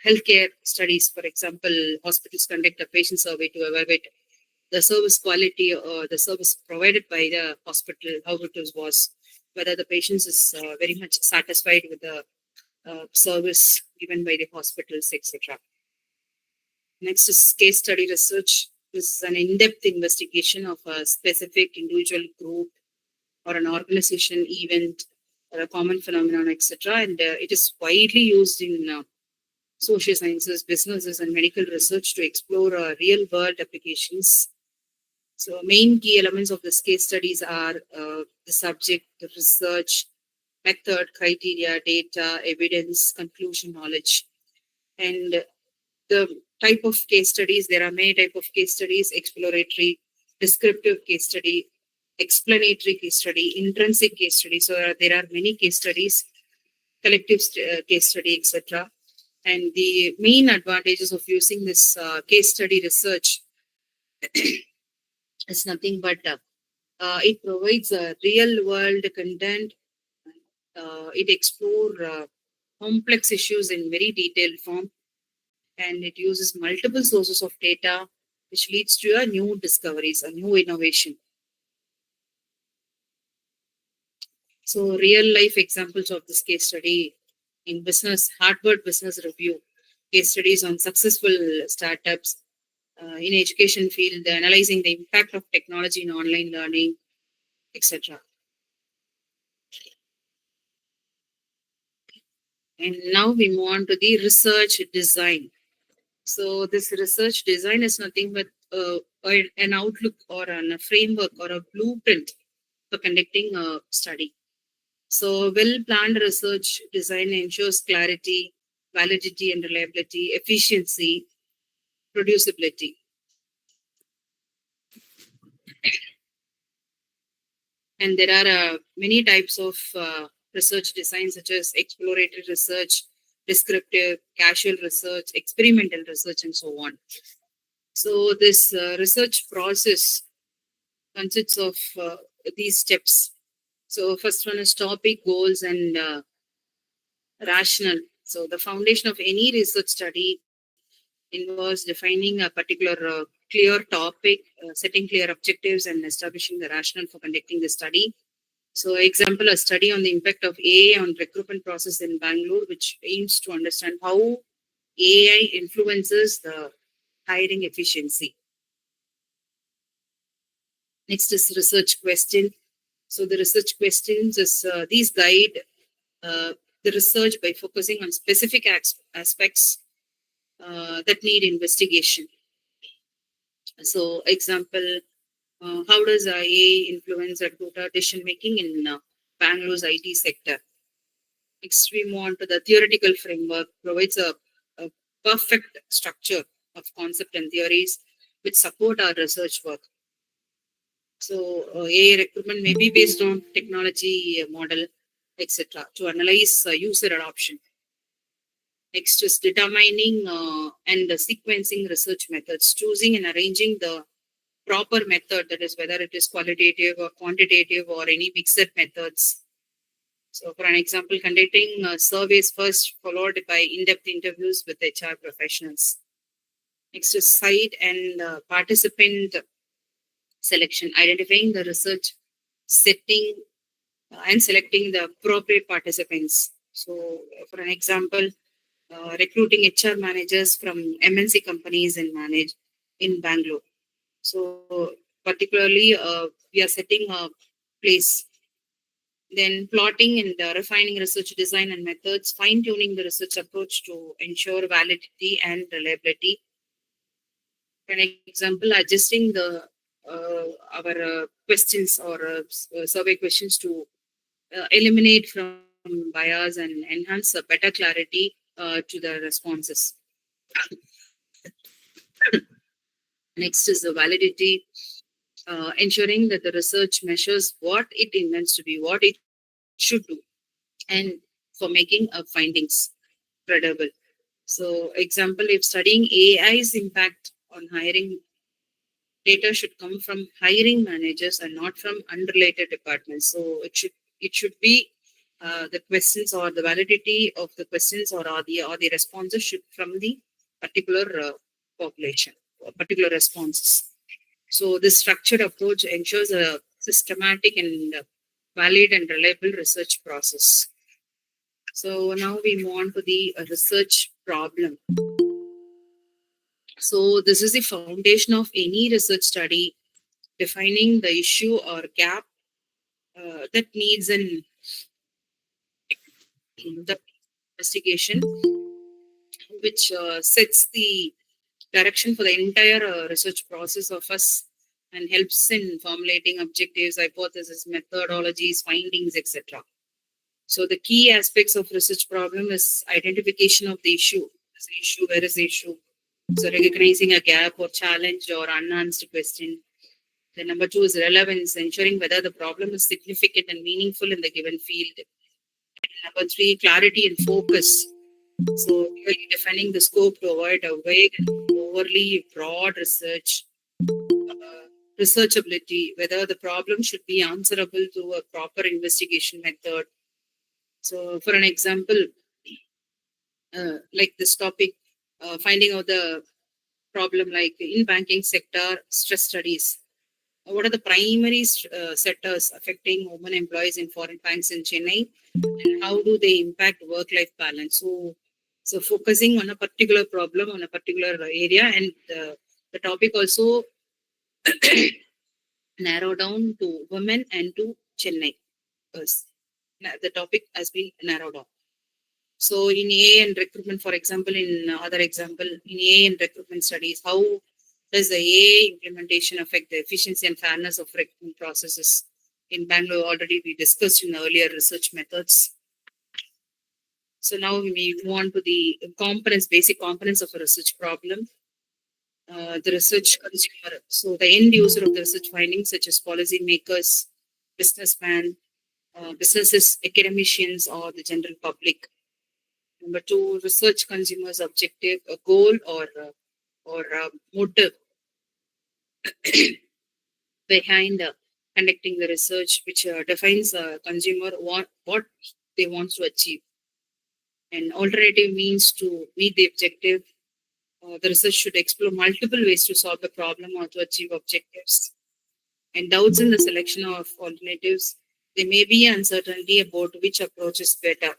healthcare studies. For example, hospitals conduct a patient survey to evaluate the service quality or the service provided by the hospital, how it was, whether the patient is very much satisfied with the service given by the hospitals, etc. Next is case study research. This is an in-depth investigation of a specific individual group or an organization, event, or a common phenomenon, etc. And it is widely used in social sciences, businesses, and medical research to explore real-world applications. So main key elements of this case studies are the subject, the research, method, criteria, data, evidence, conclusion, knowledge. And the type of case studies, there are many type of case studies: exploratory, descriptive case study, explanatory case study, intrinsic case study. So there are many case studies, collective case study, etc. And the main advantages of using this case study research is nothing but it provides a real world content. It explores complex issues in very detailed form, and it uses multiple sources of data, which leads to a new discoveries, a new innovation. So real life examples of this case study in business, Harvard Business Review, case studies on successful startups, in education field, analyzing the impact of technology in online learning, etc. And now we move on to the research design. So this research design is nothing but an outlook or a framework or a blueprint for conducting a study. So well-planned research design ensures clarity, validity and reliability, efficiency, producibility. And there are many types of research design, such as exploratory research, descriptive, casual research, experimental research, and so on. So this research process consists of these steps. So first one is topic, goals, and rationale. So the foundation of any research study involves defining a particular clear topic, setting clear objectives, and establishing the rationale for conducting the study. So example, a study on the impact of AI on recruitment process in Bangalore, which aims to understand how AI influences the hiring efficiency. Next is research question. So the research questions is these guide the research by focusing on specific aspects that need investigation. So example, how does AI influence recruiter decision making in Bangalore's IT sector? Next, we move on to the theoretical framework, provides a perfect structure of concept and theories which support our research work. So AI recruitment may be based on technology model, etc., to analyze user adoption. Next is determining and sequencing research methods, choosing and arranging the proper method, that is whether it is qualitative or quantitative or any mixed methods. So for an example, conducting surveys first, followed by in-depth interviews with HR professionals. Next is site and participant selection, identifying the research setting and selecting the appropriate participants. So for an example, recruiting HR managers from MNC companies in Bangalore. So particularly, we are setting a place. Then plotting and refining research design and methods, fine-tuning the research approach to ensure validity and reliability. For an example, adjusting the our questions or survey questions to eliminate from bias and enhance a better clarity to the responses. Next is the validity, ensuring that the research measures what it intends to be, what it should do, and for making findings credible. So, example, if studying AI's impact on hiring, data should come from hiring managers and not from unrelated departments. So, it should be the questions or the validity of the questions or the responses should from the particular population or particular responses. So this structured approach ensures a systematic and valid and reliable research process. So now we move on to the research problem. So this is the foundation of any research study, defining the issue or gap that needs an the investigation, which sets the direction for the entire research process of us and helps in formulating objectives, hypotheses, methodologies, findings, etc. So the key aspects of research problem is identification of the issue. Where is the issue? So recognizing a gap or challenge or unanswered question. Then number 2 is relevance, ensuring whether the problem is significant and meaningful in the given field. And number 3, clarity and focus. So really defining the scope to avoid a vague and overly broad research. Researchability, whether the problem should be answerable through a proper investigation method. So for an example, like this topic, finding out the problem like in banking sector, stress studies. What are the primary sectors affecting women employees in foreign banks in Chennai? And how do they impact work-life balance? So focusing on a particular problem, on a particular area, and the topic also narrow down to women and to Chennai. The topic has been narrowed down. So in AI and recruitment, for example, in other example, in AI and recruitment studies, how does the AI implementation affect the efficiency and fairness of recruitment processes? In Bangalore, already we discussed in earlier research methods. So now we move on to the components, basic components of a research problem. The research consumer, so the end user of the research findings, such as policy makers, businessmen, businesses, academicians, or the general public. Number 2, research consumers' objective, a goal or motive behind conducting the research, which defines consumer what they want to achieve. And alternative means to meet the objective. The research should explore multiple ways to solve the problem or to achieve objectives. And doubts in the selection of alternatives. There may be uncertainty about which approach is better.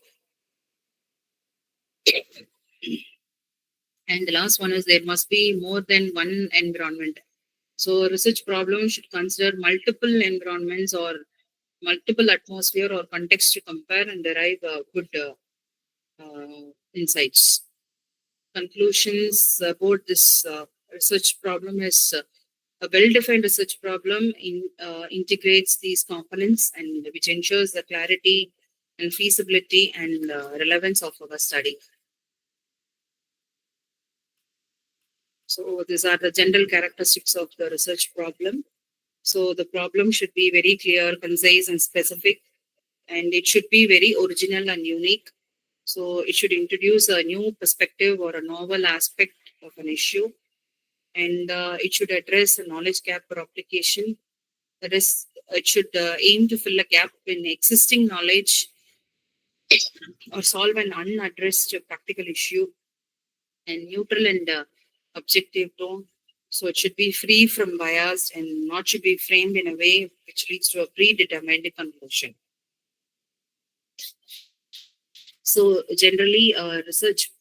And the last one is there must be more than one environment. So research problem should consider multiple environments or multiple atmosphere or context to compare and derive good insights. Conclusions about this research problem is a well-defined research problem integrates these components and which ensures the clarity and feasibility and relevance of our study. So these are the general characteristics of the research problem. So the problem should be very clear, concise, and specific, and it should be very original and unique. So it should introduce a new perspective or a novel aspect of an issue, and it should address a knowledge gap or application. That is, it should aim to fill a gap in existing knowledge or solve an unaddressed practical issue, and neutral and objective tone. So it should be free from bias and not should be framed in a way which leads to a predetermined conclusion. So generally, a research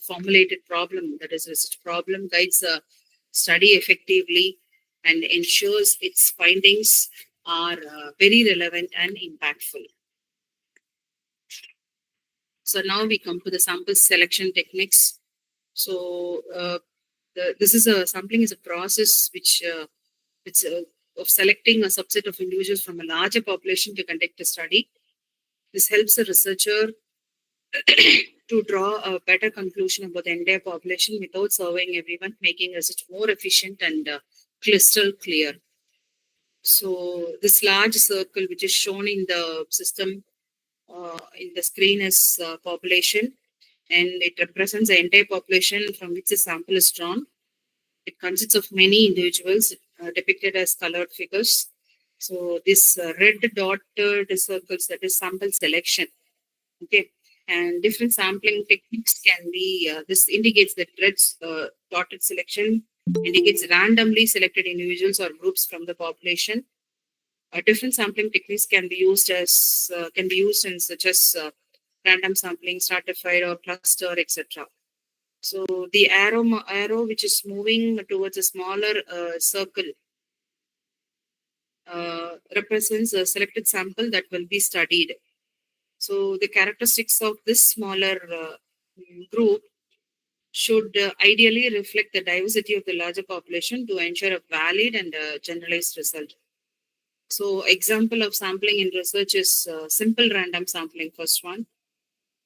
formulated problem, that is, research problem, guides a study effectively and ensures its findings are very relevant and impactful. So now we come to the sample selection techniques. So this is a sampling is a process which of selecting a subset of individuals from a larger population to conduct a study. This helps the researcher to draw a better conclusion about the entire population without surveying everyone, making research more efficient and crystal clear. So this large circle, which is shown in the system in the screen, is population, and it represents the entire population from which the sample is drawn. It consists of many individuals depicted as colored figures. So this red dotted circles, that is sample selection. Okay, and different sampling techniques can be. This indicates that red dotted selection indicates randomly selected individuals or groups from the population. Different sampling techniques can be used in such as random sampling, stratified or cluster, etc. So the arrow which is moving towards a smaller circle represents a selected sample that will be studied. So the characteristics of this smaller group should ideally reflect the diversity of the larger population to ensure a valid and generalized result. So example of sampling in research is simple random sampling, first one.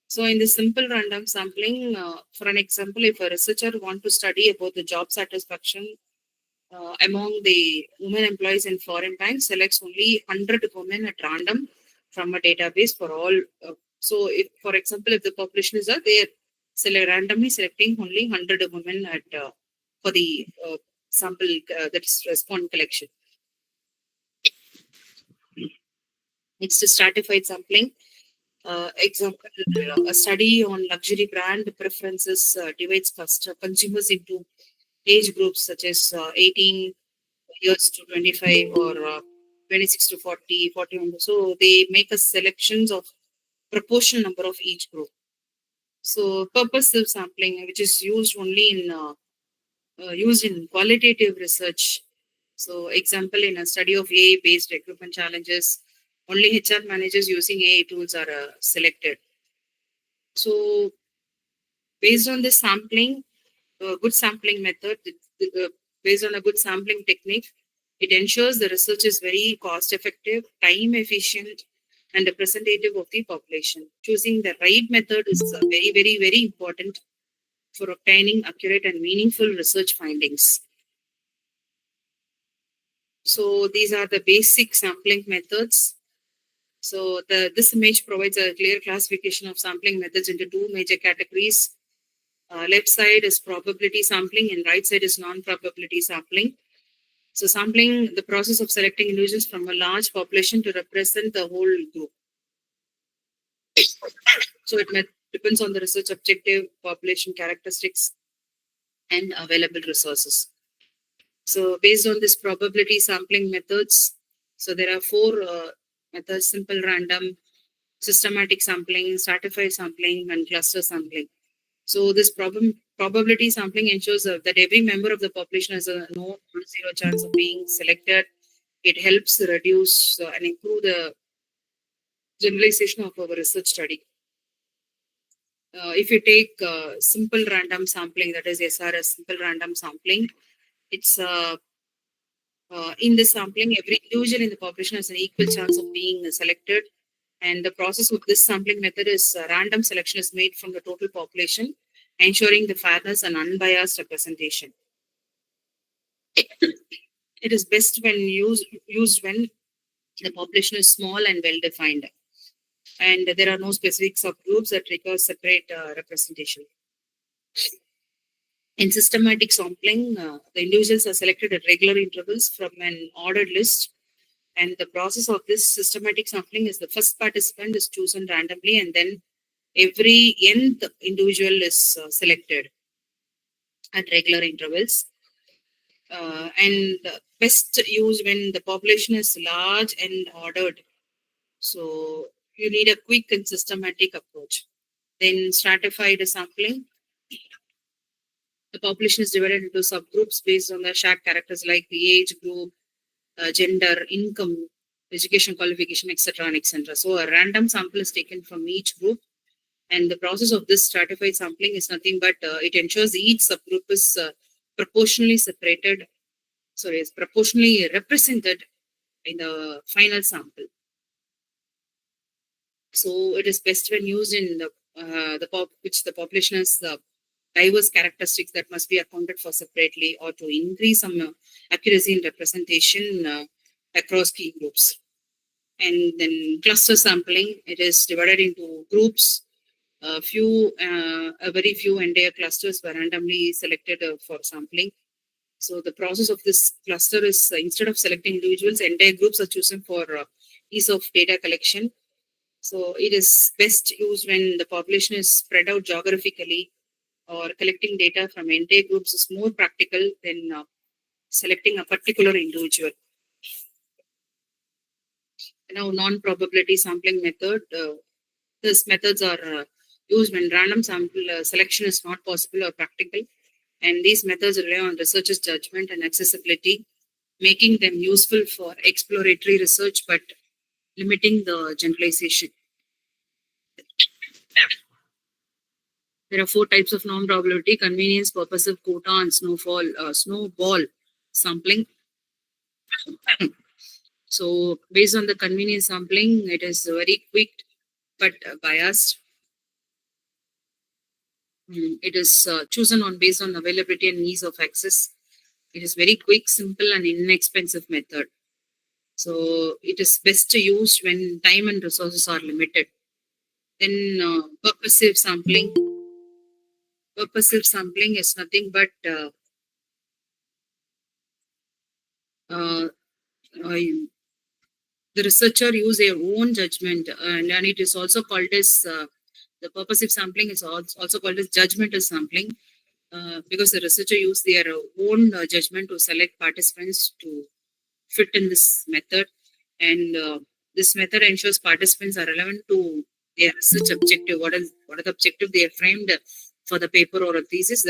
So in the simple random sampling, for an example, if a researcher wants to study about the job satisfaction among the women employees in foreign banks, selects only 100 women at random from a database for all. So if, for example, if the population is they are randomly selecting only 100 women at for the sample that is response collection. Next is stratified sampling. Example, a study on luxury brand preferences divides consumers into age groups such as 18 years to 25 or 26 to 40, 41. So they make a selections of proportional number of each group. So purposive sampling, which is used only in qualitative research. So example, in a study of AI-based recruitment challenges, only HR managers using AI tools are selected. So based on this sampling, good sampling method, based on a good sampling technique, it ensures the research is very cost effective, time efficient, and representative of the population. Choosing the right method is very, very, very important for obtaining accurate and meaningful research findings. So these are the basic sampling methods. So this image provides a clear classification of sampling methods into two major categories. Left side is probability sampling and right side is non-probability sampling. So sampling, the process of selecting individuals from a large population to represent the whole group. So it depends on the research objective, population characteristics, and available resources. So based on this probability sampling methods, so there are four methods: simple random, systematic sampling, stratified sampling, and cluster sampling. So this probability sampling ensures that every member of the population has a no zero chance of being selected. It helps reduce and improve the generalization of our research study. If you take simple random sampling, that is SRS, simple random sampling, it's in this sampling, every individual in the population has an equal chance of being selected. And the process of this sampling method is random selection is made from the total population, ensuring the fairness and unbiased representation. It is best when used when the population is small and well defined, and there are no specific subgroups that require separate representation. In systematic sampling, the individuals are selected at regular intervals from an ordered list, and the process of this systematic sampling is the first participant is chosen randomly, and then every nth individual is selected at regular intervals. And best used when the population is large and ordered. So you need a quick and systematic approach. Then stratified sampling. The population is divided into subgroups based on the shared characters like the age group, gender, income, education qualification, etc. and etc. So a random sample is taken from each group, and the process of this stratified sampling is nothing but it ensures each subgroup is proportionally separated. Sorry, is proportionally represented in the final sample. So it is best when used in which the population has diverse characteristics that must be accounted for separately, or to increase some accuracy in representation across key groups. And then cluster sampling, it is divided into groups. A very few entire clusters were randomly selected for sampling. So the process of this cluster is instead of selecting individuals, entire groups are chosen for ease of data collection. So it is best used when the population is spread out geographically, or collecting data from entire groups is more practical than selecting a particular individual. Now, non-probability sampling method. These methods are used when random sample selection is not possible or practical, and these methods rely on researchers' judgment and accessibility, making them useful for exploratory research but limiting the generalization. There are 4 types of non-probability: convenience, purposive, quota, and snowball sampling. So based on the convenience sampling, it is very quick but biased. It is chosen based on availability and ease of access. It is very quick, simple, and inexpensive method. So it is best used when time and resources are limited. Then purposive sampling. Purposive sampling is nothing but the researcher use their own judgment, and it is also called as the purposive sampling is also called as judgmental sampling, because the researcher use their own judgment to select participants to fit in this method, and this method ensures participants are relevant to their research objective. What are the objective they have framed for the paper or a thesis?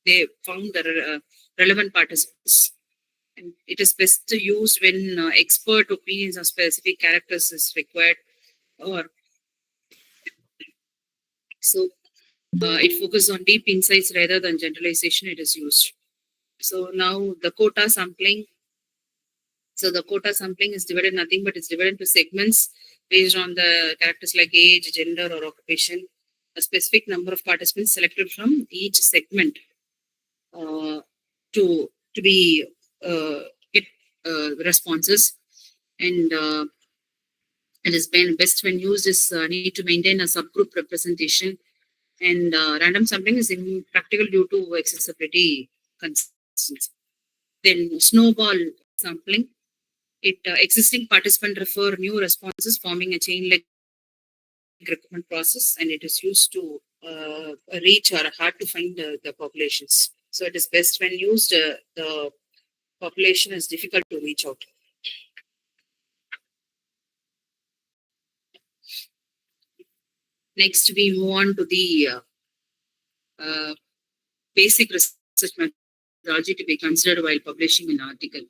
They found the relevant participants. And it is best used when expert opinions on specific characters is required, or so it focuses on deep insights rather than generalization. It is used. So now the quota sampling. So the quota sampling is divided nothing but it's divided into segments based on the characters like age, gender, or occupation. A specific number of participants selected from each segment to be get responses, and it is best when used is need to maintain a subgroup representation, and random sampling is impractical due to accessibility concerns. Then snowball sampling. Existing participants refer new responses, forming a chain-like recruitment process, and it is used to reach or hard to find the populations. So it is best when used. The population is difficult to reach out. Next, we move on to the basic research methodology to be considered while publishing an article.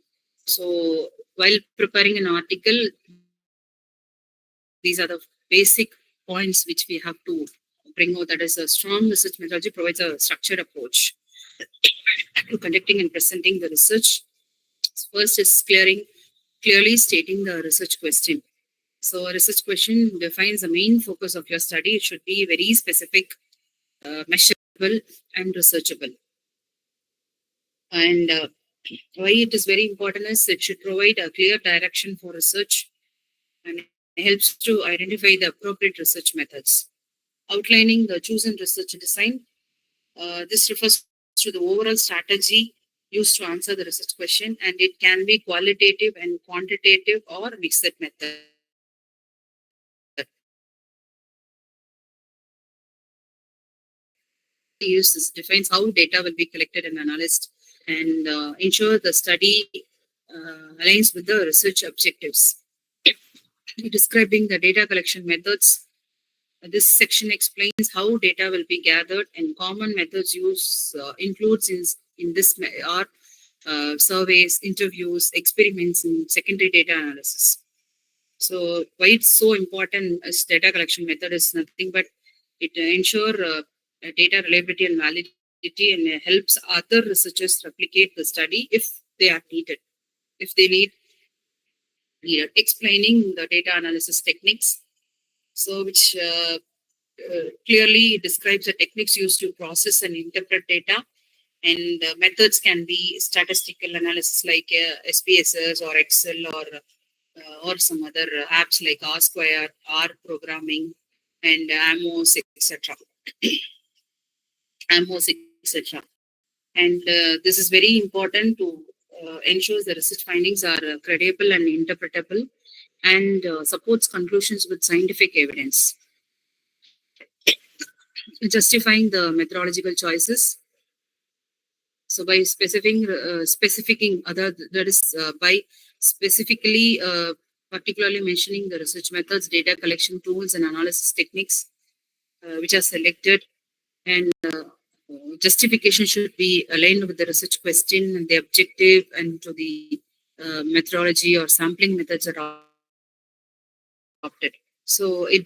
So, while preparing an article, these are the basic points which we have to bring out. That is, a strong research methodology provides a structured approach to conducting and presenting the research. First is clearly stating the research question. So a research question defines the main focus of your study. It should be very specific, measurable, and researchable. And why it is very important is it should provide a clear direction for research and helps to identify the appropriate research methods. Outlining the chosen research design. This refers to the overall strategy used to answer the research question, and it can be qualitative and quantitative or mixed method. Use this defines how data will be collected and analyzed and ensure the study aligns with the research objectives. Describing the data collection methods. This section explains how data will be gathered and common methods used includes in this are surveys, interviews, experiments, and secondary data analysis. So why it's so important as data collection method is nothing but it ensure data reliability and validity and helps other researchers replicate the study if they are needed. If they needed. Explaining the data analysis techniques. So which clearly describes the techniques used to process and interpret data. And methods can be statistical analysis like SPSS or Excel or some other apps like R Square, R programming, and AMOS, etc. AMOS, etc. And this is very important to ensure the research findings are credible and interpretable and supports conclusions with scientific evidence. Justifying the methodological choices. So by specifying other, that is by specifically particularly mentioning the research methods, data collection tools, and analysis techniques which are selected, and justification should be aligned with the research question and the objective and to the methodology or sampling methods are adopted. So it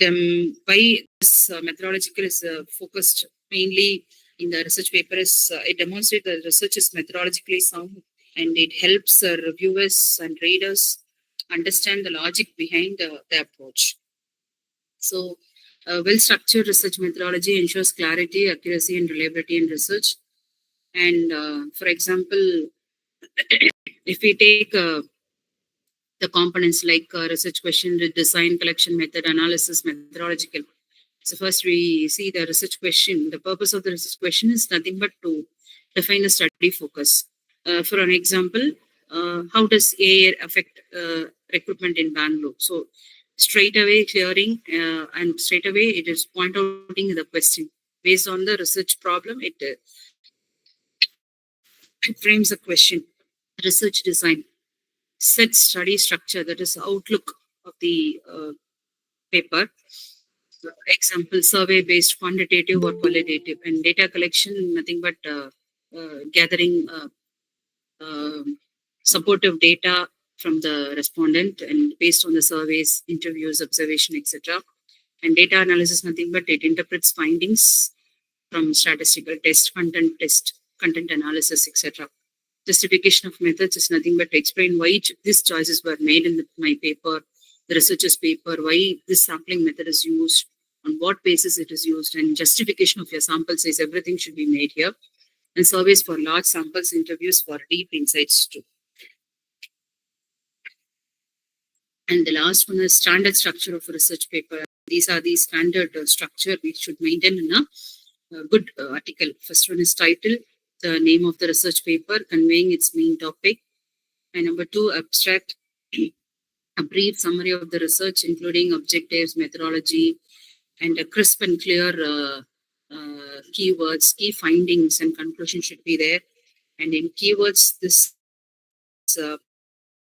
by this methodological is focused mainly in the research paper is it demonstrates that research is methodologically sound and it helps reviewers and readers understand the logic behind the approach. So well-structured research methodology ensures clarity, accuracy, and reliability in research. And for example, if we take the components like research question, design, collection method, analysis, methodological. So first we see the research question. The purpose of the research question is nothing but to define the study focus. For an example, how does AI affect recruitment in Bangalore? So straight away clearing and straight away it is point outing the question. Based on the research problem, it frames a question. Research design. Set study structure, that is outlook of the paper. Example, survey-based quantitative or qualitative, and data collection, nothing but gathering supportive data from the respondent and based on the surveys, interviews, observation, etc. And data analysis, nothing but it interprets findings from statistical test, content analysis, etc. Justification of methods is nothing but to explain why these choices were made in my paper, the researcher's paper, why this sampling method is used, on what basis it is used, and justification of your sample size, everything should be made here. And surveys for large samples, interviews for deep insights too. And the last one is standard structure of a research paper. These are the standard structure we should maintain in a good article. First one is title, the name of the research paper, conveying its main topic. And number two, abstract, a brief summary of the research, including objectives, methodology, and a crisp and clear keywords, key findings, and conclusion should be there. And in keywords, this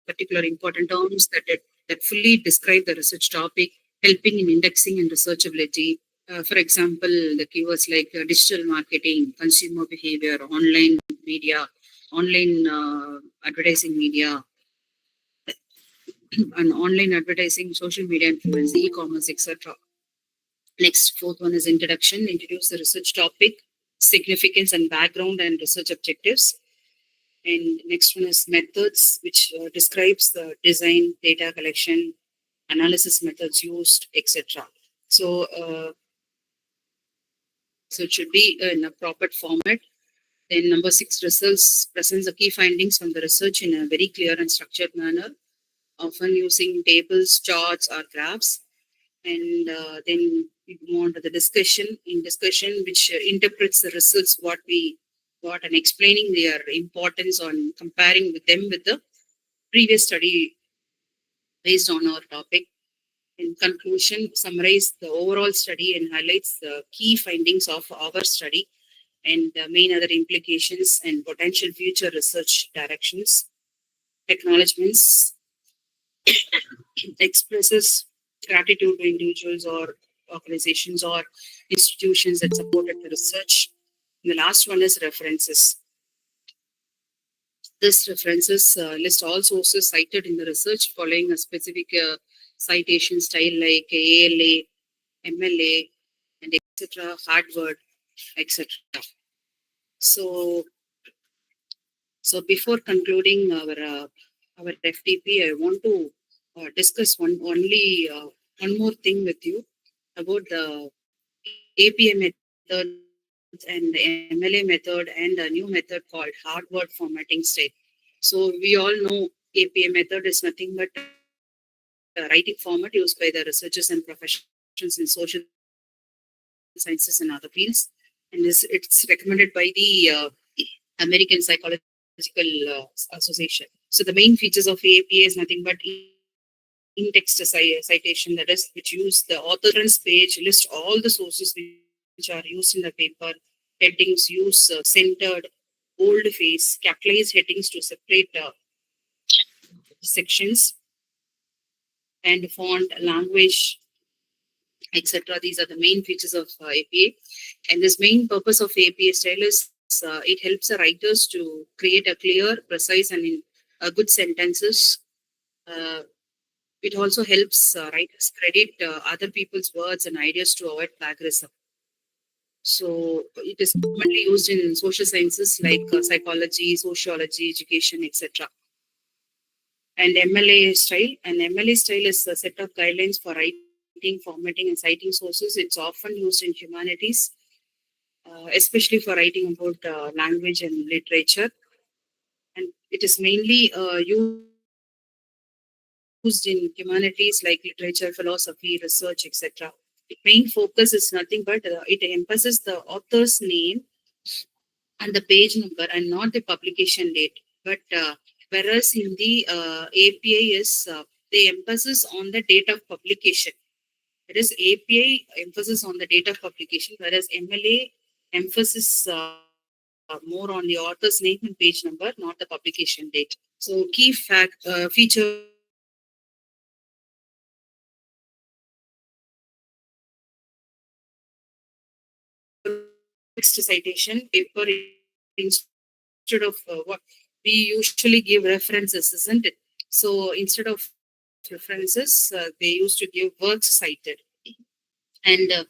particular important terms that fully describe the research topic, helping in indexing and researchability. For example, the keywords like digital marketing, consumer behavior, online media, online advertising media, and online advertising, social media influence, e-commerce, etc. Next, fourth one is introduction, introduce the research topic, significance and background and research objectives. And next one is methods, which describes the design, data collection, analysis methods used, etc. So So it should be in a proper format. Then number 6, results presents the key findings from the research in a very clear and structured manner, often using tables, charts, or graphs. And then we move on to the discussion. In discussion, which interprets the results what we got and explaining their importance on comparing with them with the previous study based on our topic. In conclusion, summarize the overall study and highlights the key findings of our study and the main other implications and potential future research directions. Acknowledgements expresses gratitude to individuals or organizations or institutions that supported the research. And the last one is references. This references list all sources cited in the research following a specific citation style like ALA, MLA, and etc., Harvard, etc. So, so before concluding our FTP, I want to discuss one more thing with you about the APA method and the MLA method and a new method called hardware formatting style. So we all know APA method is nothing but a writing format used by the researchers and professionals in social sciences and other fields, and it's recommended by the American Psychological Association. So the main features of APA is nothing but in-text citation, that is, which use the author reference page, list all the sources which are used in the paper. Headings use centered, boldface, capitalized headings to separate sections, and font, language, etc. These are the main features of APA. And this main purpose of APA style is it helps the writers to create a clear, precise, and good sentences. It also helps writers credit other people's words and ideas to avoid plagiarism. So it is commonly used in social sciences like psychology, sociology, education, etc. And MLA style. And MLA style is a set of guidelines for writing, formatting, and citing sources. It's often used in humanities, especially for writing about language and literature. And it is mainly used in humanities like literature, philosophy, research, etc. Its main focus is nothing but it emphasizes the author's name and the page number and not the publication date. But whereas in the APA is they emphasis on the date of publication. It is APA emphasis on the date of publication, whereas MLA emphasis more on the author's name and page number, not the publication date. So key feature text citation paper instead of what we usually give references, isn't it? So instead of references, they used to give works cited, and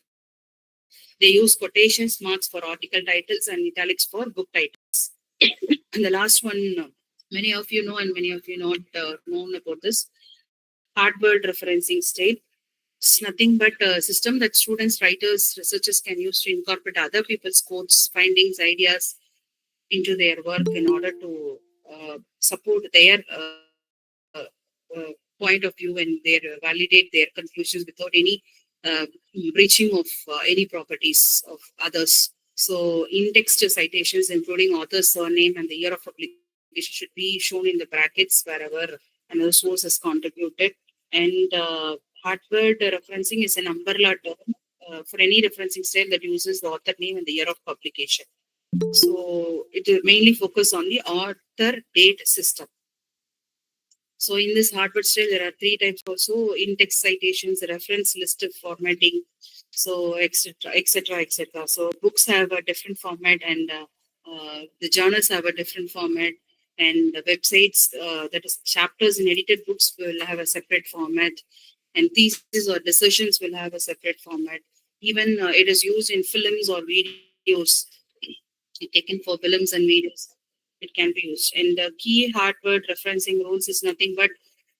they use quotations marks for article titles and italics for book titles. And the last one, many of you know and many of you not known about this hardware referencing style. It's nothing but a system that students, writers, researchers can use to incorporate other people's quotes, findings, ideas into their work in order to support their point of view and their validate their conclusions without any uh, breaching of any properties of others. So in-text citations, including author's surname and the year of publication, should be shown in the brackets wherever another source has contributed. And hardware referencing is an umbrella term for any referencing style that uses the author name and the year of publication. So it will mainly focus on the author date system. So in this hardware style, there are 3 types also: in-text citations, reference list formatting, so etc., etc., etc. So books have a different format, and the journals have a different format, and the websites, that is, chapters in edited books will have a separate format, and theses or discussions will have a separate format. Even it is used in films or videos, taken for films and videos. It can be used. And the key hardware referencing rules is nothing but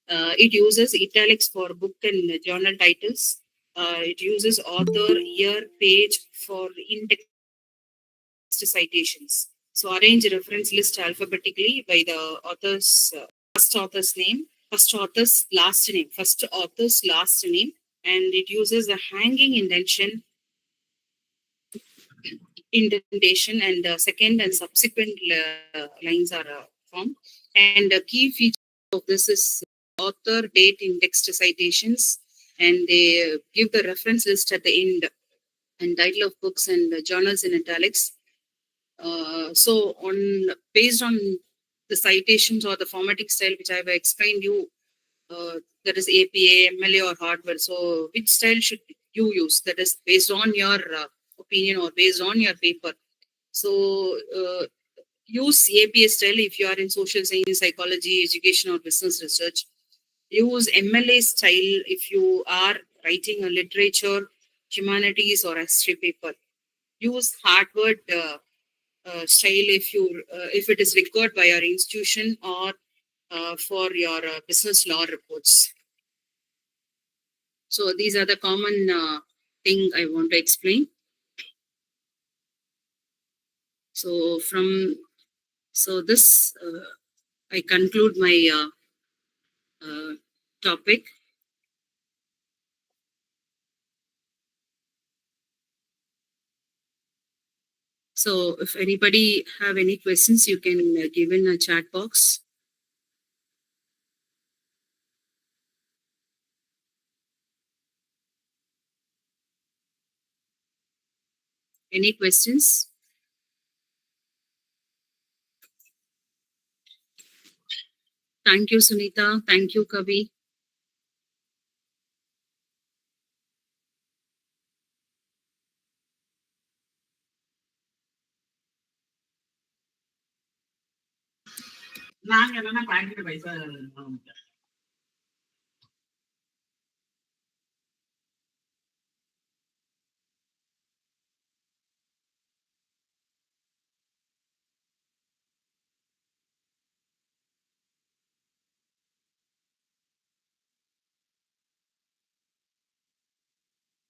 it uses italics for book and journal titles. It uses author, year, page for index text citations. So arrange a reference list alphabetically by the author's first author's name, first author's last name, and it uses a hanging indentation, and second and subsequent lines are formed. And the key feature of this is author, date in text citations, and they give the reference list at the end and title of books and journals in italics. So based on the citations or the formatting style which I have explained you, that is APA, MLA or hardware. So which style should you use? That is based on your opinion or based on your paper. So use APA style if you are in social science, psychology, education or business research. Use MLA style if you are writing a literature, humanities or history paper. Use hardware style if it is required by your institution or for your business law reports. So these are the common thing I want to explain. So this I conclude my topic. So if anybody have any questions, you can give in a chat box. Any questions? Thank you, Sunita. Thank you, Kavi.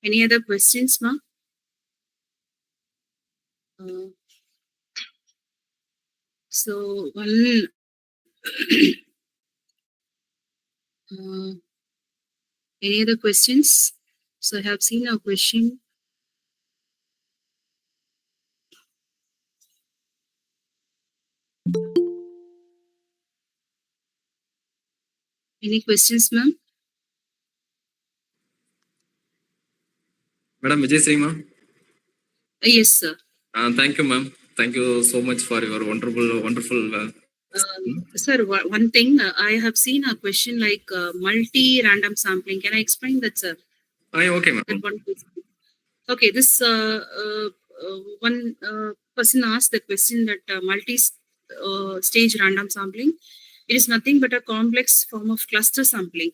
Any other questions, ma? So one any other questions? So I have seen a question. Any questions, ma'am? Madam Vijay Singh, ma'am. Yes, sir. Thank you, ma'am. Thank you so much for your wonderful. Sir, one thing I have seen a question like multi-random sampling. Can I explain that, sir? Okay, ma'am. Okay, this one person asked the question that multi-stage random sampling. It is nothing but a complex form of cluster sampling,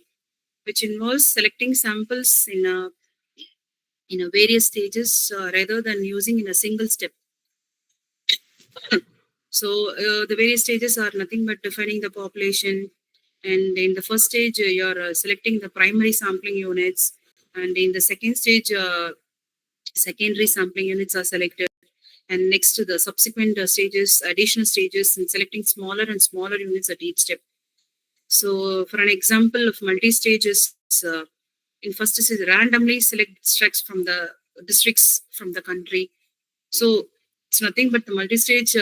which involves selecting samples in a various stages rather than using in a single step. So the various stages are nothing but defining the population. And in the first stage, you're selecting the primary sampling units. And in the second stage, secondary sampling units are selected. And next to the subsequent stages, additional stages, and selecting smaller and smaller units at each step. So for an example of multi-stages, in first stage, randomly select districts from the country. So it's nothing but the multi-stage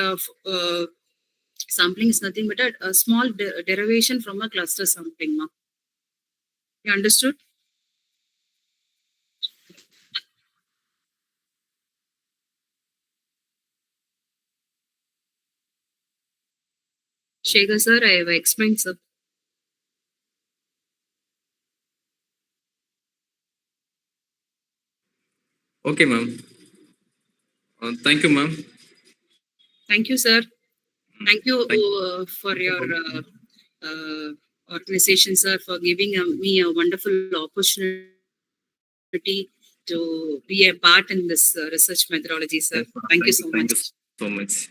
sampling is nothing but a small derivation from a cluster sampling. You understood? Shekhar sir, I have explained, sir. Okay, ma'am. Thank you, ma'am. Thank you, sir. Thank you for your organization, sir, for giving me a wonderful opportunity to be a part in this research methodology, sir. Thank you so much. Thank you so much.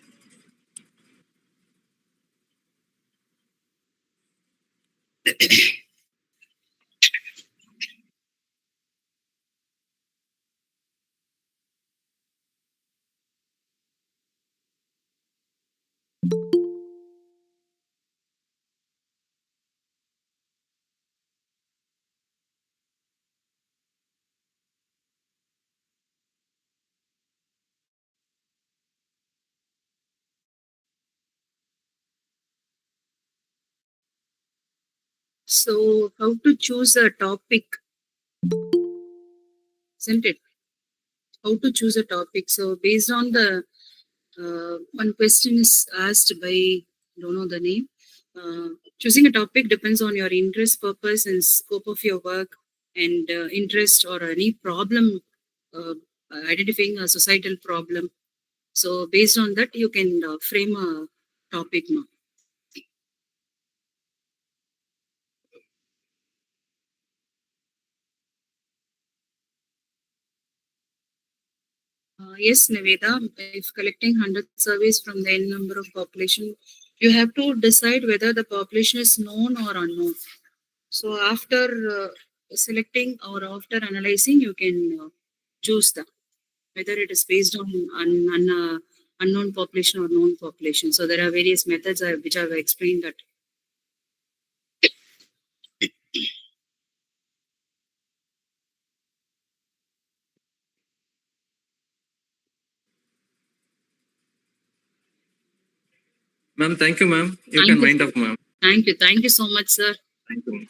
So, how to choose a topic, isn't it? How to choose a topic. So, based on the one question is asked by, don't know the name. Choosing a topic depends on your interest, purpose, and scope of your work, and interest or any problem, uh, identifying a societal problem. So, based on that, you can frame a topic now. Yes, Niveda, if collecting 100 surveys from the n number of population, you have to decide whether the population is known or unknown. So after selecting or after analyzing, you can choose the whether it is based on unknown population or known population. So there are various methods which I have explained that. Ma'am, thank you, ma'am. You Thank can you. wind up, ma'am. Thank you. Thank you so much, sir. Thank you.